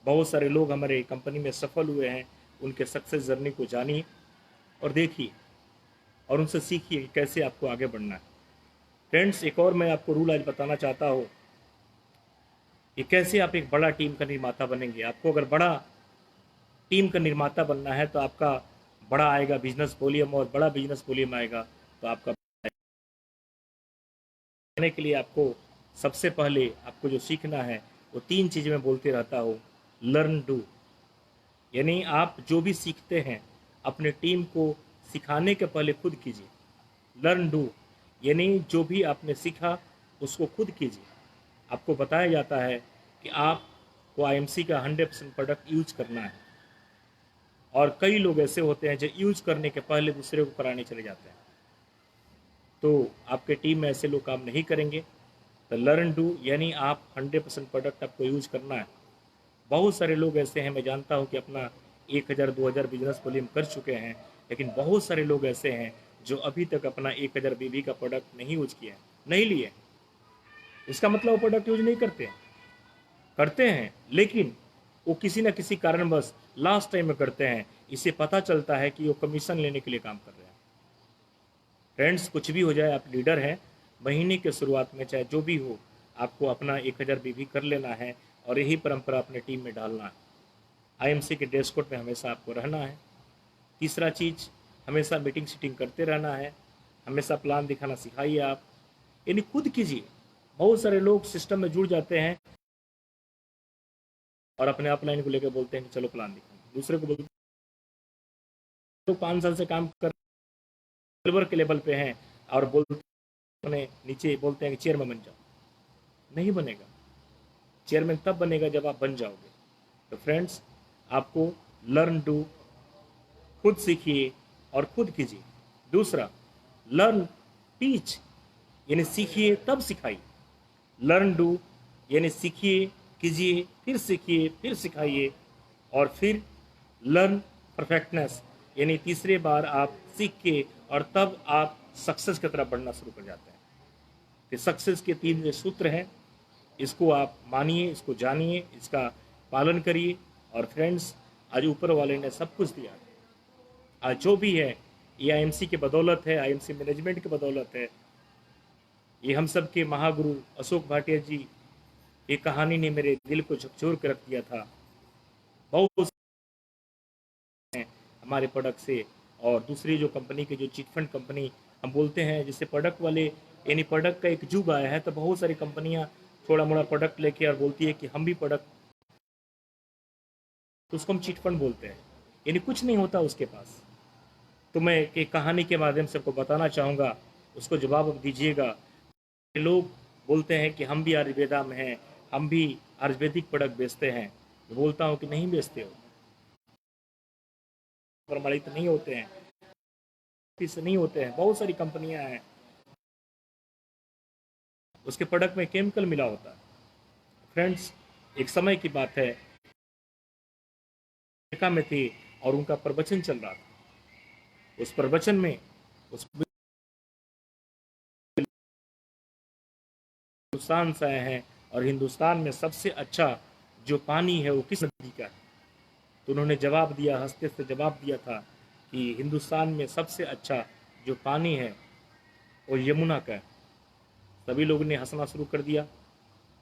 बहुत सारे लोग हमारे कंपनी में सफल हुए हैं, उनके सक्सेस जर्नी को जानिए और देखिए और उनसे सीखिए कि कैसे आपको आगे बढ़ना है। फ्रेंड्स, एक और मैं आपको रूल आज बताना चाहता हूँ कि कैसे आप एक बड़ा टीम का निर्माता बनेंगे। आपको अगर बड़ा टीम का निर्माता बनना है तो आपका बड़ा आएगा बिजनेस वॉल्यूम, और बड़ा बिजनेस वॉल्यूम आएगा तो आपका करने के लिए आपको सबसे पहले आपको जो सीखना है वो 3 चीज़ें मैं बोलते रहता हूँ। लर्न डू, यानी आप जो भी सीखते हैं अपने टीम को सिखाने के पहले खुद कीजिए। लर्न डू यानी जो भी आपने सीखा उसको खुद कीजिए। आपको बताया जाता है कि आपको आईएमसी का 100% प्रोडक्ट यूज करना है, और कई लोग ऐसे होते हैं जो यूज करने के पहले दूसरे को कराने चले जाते हैं। तो आपके टीम में ऐसे लोग काम नहीं करेंगे। तो लर्न डू यानी आप 100% प्रोडक्ट आपको यूज करना है। बहुत सारे लोग ऐसे हैं, मैं जानता हूँ कि अपना 1000-2000 बिजनेस वॉल्यूम कर चुके हैं, लेकिन बहुत सारे लोग ऐसे हैं जो अभी तक अपना 1000 बीबी का प्रोडक्ट नहीं यूज किया है, नहीं लिए। इसका मतलब वो प्रोडक्ट यूज नहीं करते हैं, करते हैं लेकिन वो किसी न किसी कारणवश लास्ट टाइम में करते हैं। इससे पता चलता है कि वो कमीशन लेने के लिए काम कर रहे हैं। फ्रेंड्स, कुछ भी हो जाए, आप लीडर हैं, महीने के शुरुआत में चाहे जो भी हो आपको अपना 1000 बीबी कर लेना है, और यही परंपरा अपने टीम में डालना है। आईएमसी के डेस्क कोड में हमेशा आपको रहना है। तीसरा चीज़, हमेशा मीटिंग सीटिंग करते रहना है। हमेशा प्लान दिखाना सिखाइए आप, यानी खुद कीजिए। बहुत सारे लोग सिस्टम में जुड़ जाते हैं और अपने अपलाइन को लेकर बोलते हैं कि चलो प्लान दिखाएं, दूसरे को बोलते हैं। तो 5 साल से काम कर सिल्वर के लेवल पे हैं और बोलते हैं नीचे, बोलते हैं कि चेयरमैन बन जाओ। नहीं बनेगा। चेयरमैन तब बनेगा जब आप बन जाओगे। तो फ्रेंड्स, आपको लर्न डू, खुद सीखिए और खुद कीजिए। दूसरा, लर्न टीच यानी सीखिए तब सिखाइए। लर्न डू यानी सीखिए, कीजिए, फिर सीखिए, फिर सिखाइए, और फिर लर्न परफेक्टनेस यानी तीसरे बार आप सीख के और तब आप सक्सेस की तरफ बढ़ना शुरू कर जाते हैं। कि सक्सेस के 3 जो सूत्र हैं, इसको आप मानिए, इसको जानिए, इसका पालन करिए। और फ्रेंड्स, आज ऊपर वाले ने सब कुछ दिया। आज जो भी है ये आईएमसी की बदौलत है, आईएमसी मैनेजमेंट की बदौलत है। ये हम सब के महागुरु अशोक भाटिया जी, ये कहानी ने मेरे दिल को झकझोर कर रख दिया था। बहुत हैं हमारे प्रोडक्ट से। और दूसरी जो कंपनी की जो चिटफंड कंपनी हम बोलते हैं, जिससे प्रोडक्ट वाले यानी प्रोडक्ट का एक युग आया है, तो बहुत सारी कंपनियां थोड़ा मोड़ा प्रोडक्ट लेके और बोलती है कि हम भी प्रोडक्ट, तो उसको हम चिटफंड बोलते हैं, यानी कुछ नहीं होता उसके पास। तो मैं एक कहानी के माध्यम से आपको बताना चाहूँगा, उसको जवाब आप दीजिएगा। लोग बोलते हैं कि हम भी आयुर्वेदा में हैं, हम भी आयुर्वेदिक प्रोडक्ट बेचते हैं। मैं बोलता हूँ कि नहीं बेचते हो, प्रमाणित नहीं होते हैं, से नहीं होते हैं। बहुत सारी कंपनियां हैं, उसके प्रोडक्ट में केमिकल मिला होता है। फ्रेंड्स, एक समय की बात है, अमेरिका में थे और उनका प्रवचन चल रहा था। उस प्रवचन में उस हिंदुस्तान से आए हैं, और हिंदुस्तान में सबसे अच्छा जो पानी है वो किस नदी का है। तो उन्होंने जवाब दिया, हंसते से जवाब दिया था कि हिंदुस्तान में सबसे अच्छा जो पानी है वो यमुना का है। सभी लोगों ने हंसना शुरू कर दिया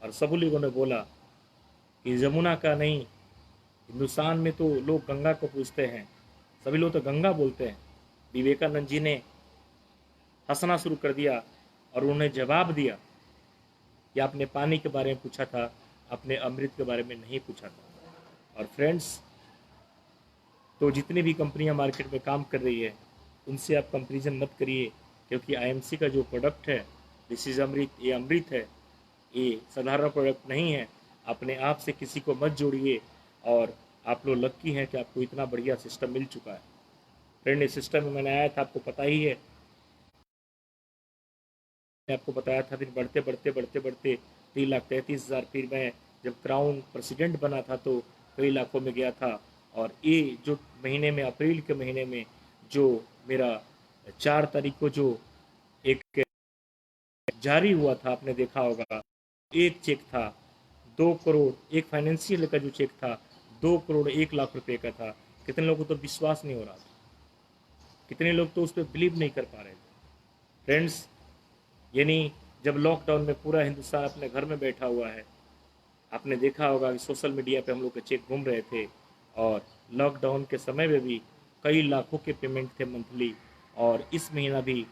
और सभी लोगों ने बोला कि यमुना का नहीं, हिंदुस्तान में तो लोग गंगा को पूछते हैं, सभी लोग तो गंगा बोलते हैं। विवेकानंद जी ने हंसना शुरू कर दिया और उन्होंने जवाब दिया कि आपने पानी के बारे में पूछा था, आपने अमृत के बारे में नहीं पूछा था। और फ्रेंड्स, तो जितनी भी कंपनियां मार्केट में काम कर रही है उनसे आप कंपेरिजन मत करिए, क्योंकि आईएमसी का जो प्रोडक्ट है, दिस इज़ अमृत, ये अमृत है, ये साधारण प्रोडक्ट नहीं है। अपने आप से किसी को मत जोड़िए, और आप लोग लक्की हैं कि आपको इतना बढ़िया सिस्टम मिल चुका है। फ्रेंड, इस सिस्टम में मैंने आया था, आपको पता ही है, मैं आपको बताया था, फिर बढ़ते बढ़ते बढ़ते बढ़ते 3,33,000, फिर मैं जब क्राउन प्रेसिडेंट बना था तो कई लाखों में गया था। और ये जो महीने में, अप्रैल के महीने में जो मेरा 4 तारीख को जो एक जारी हुआ था, आपने देखा होगा, एक चेक था 2 करोड़, एक फाइनेंशियल का जो चेक था 2,01,00,000 रुपए का था। कितने लोगों को तो विश्वास नहीं हो रहा था, कितने लोग तो उस पर बिलीव नहीं कर पा रहे थे। फ्रेंड्स, यानी जब लॉकडाउन में पूरा हिंदुस्तान अपने घर में बैठा हुआ है, आपने देखा होगा कि सोशल मीडिया पे हम लोग के चेक घूम रहे थे, और लॉकडाउन के समय में भी कई लाखों के पेमेंट थे मंथली। और इस महीना भी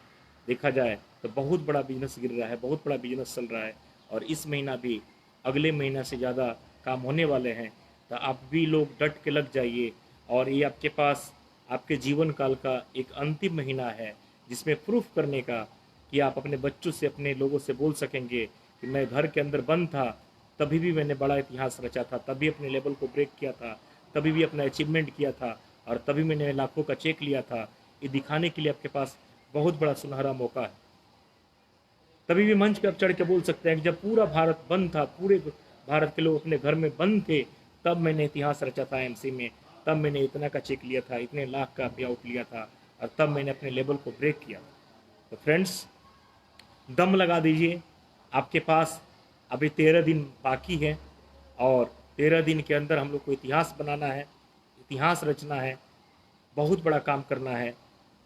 देखा जाए तो बहुत बड़ा बिजनेस गिर रहा है, बहुत बड़ा बिजनेस चल रहा है, और इस महीना भी अगले महीना से ज़्यादा काम होने वाले हैं। तो आप भी लोग डट के लग जाइए, और ये आपके पास आपके जीवन काल का एक अंतिम महीना है, जिसमें प्रूफ करने का कि आप अपने बच्चों से, अपने लोगों से बोल सकेंगे कि मैं घर के अंदर बंद था, तभी भी मैंने बड़ा इतिहास रचा था, तभी अपने लेवल को ब्रेक किया था, तभी भी अपना अचीवमेंट किया था, और तभी मैंने लाखों का चेक लिया था। ये दिखाने के लिए आपके पास बहुत बड़ा सुनहरा मौका है। तभी भी मंच पे आप चढ़ के बोल सकते हैं कि जब पूरा भारत बंद था, पूरे भारत के लोग अपने घर में बंद थे, तब मैंने इतिहास रचा था एमसी में, तब मैंने इतना का चेक लिया था, इतने लाख का पे आउट लिया था, और तब मैंने अपने लेवल को ब्रेक किया। तो फ्रेंड्स, दम लगा दीजिए, आपके पास अभी 13 दिन बाकी है, और 13 दिन के अंदर हम लोग को इतिहास बनाना है, इतिहास रचना है, बहुत बड़ा काम करना है।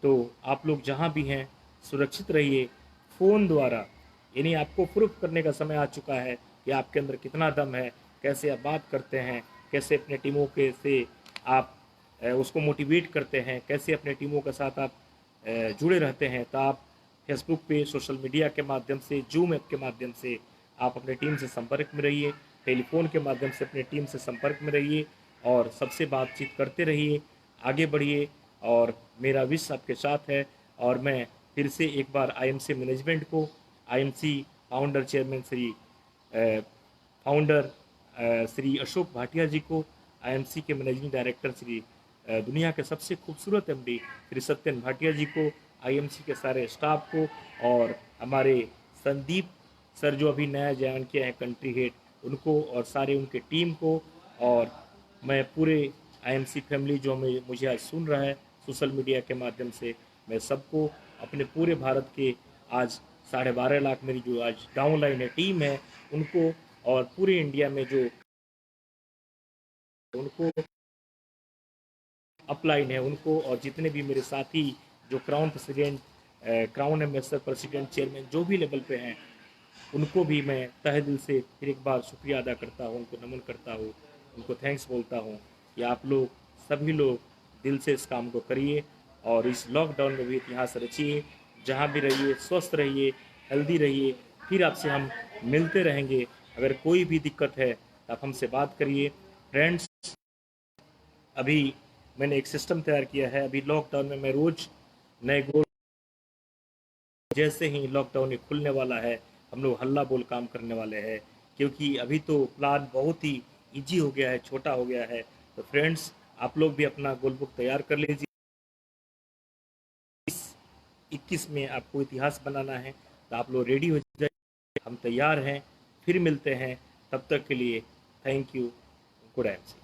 तो आप लोग जहाँ भी हैं सुरक्षित रहिए। फ़ोन द्वारा, यानी आपको प्रूफ करने का समय आ चुका है कि आपके अंदर कितना दम है, कैसे आप बात करते हैं, कैसे अपने टीमों के से आप उसको मोटिवेट करते हैं, कैसे अपने टीमों के साथ आप जुड़े रहते हैं। तो आप फेसबुक पे, सोशल मीडिया के माध्यम से, जूम ऐप के माध्यम से आप अपने टीम से संपर्क में रहिए, टेलीफोन के माध्यम से अपने टीम से संपर्क में रहिए, और सबसे बातचीत करते रहिए, आगे बढ़िए। और मेरा विश आपके साथ है, और मैं फिर से एक बार आईएमसी मैनेजमेंट को, IMC founder chairman founder Shri Ashok Bhatia ji को, आईएमसी के मैनेजिंग डायरेक्टर श्री दुनिया के सबसे खूबसूरत एमडी श्री सत्यन भाटिया जी को, आईएमसी के सारे स्टाफ को, और हमारे संदीप सर जो अभी नया ज्वाइन किया है कंट्री हेड, उनको, और सारे उनके टीम को, और मैं पूरे आईएमसी फैमिली जो मुझे आज सुन रहा है सोशल मीडिया के माध्यम से, मैं सबको, अपने पूरे भारत के आज 12.5 लाख मेरी जो आज डाउनलाइन है, टीम है, उनको, और पूरे इंडिया में जो उनको अपलाइन है उनको, और जितने भी मेरे साथी जो crown president, crown ambassador, president, chairman जो भी लेवल पे हैं, उनको भी मैं तहे दिल से फिर एक बार शुक्रिया अदा करता हूँ, उनको नमन करता हूँ, उनको थैंक्स बोलता हूँ कि आप लोग, सभी लोग दिल से इस काम को करिए, और इस लॉकडाउन में भी इतिहास रचिए। जहाँ भी रहिए स्वस्थ रहिए, हेल्दी रहिए। फिर आपसे हम मिलते रहेंगे। अगर कोई भी दिक्कत है तो आप हमसे बात करिए। फ्रेंड्स, अभी मैंने एक सिस्टम तैयार किया है। अभी लॉकडाउन में मैं रोज़ नए गोल, जैसे ही लॉकडाउन खुलने वाला है हम लोग हल्ला बोल काम करने वाले हैं, क्योंकि अभी तो प्लान बहुत ही इजी हो गया है, छोटा हो गया है। तो फ्रेंड्स, आप लोग भी अपना गोल बुक तैयार कर लीजिए। 21 में आपको इतिहास बनाना है, तो आप लोग रेडी हो जाइए, हम तैयार हैं। फिर मिलते हैं, तब तक के लिए थैंक यू, गुड एमसी।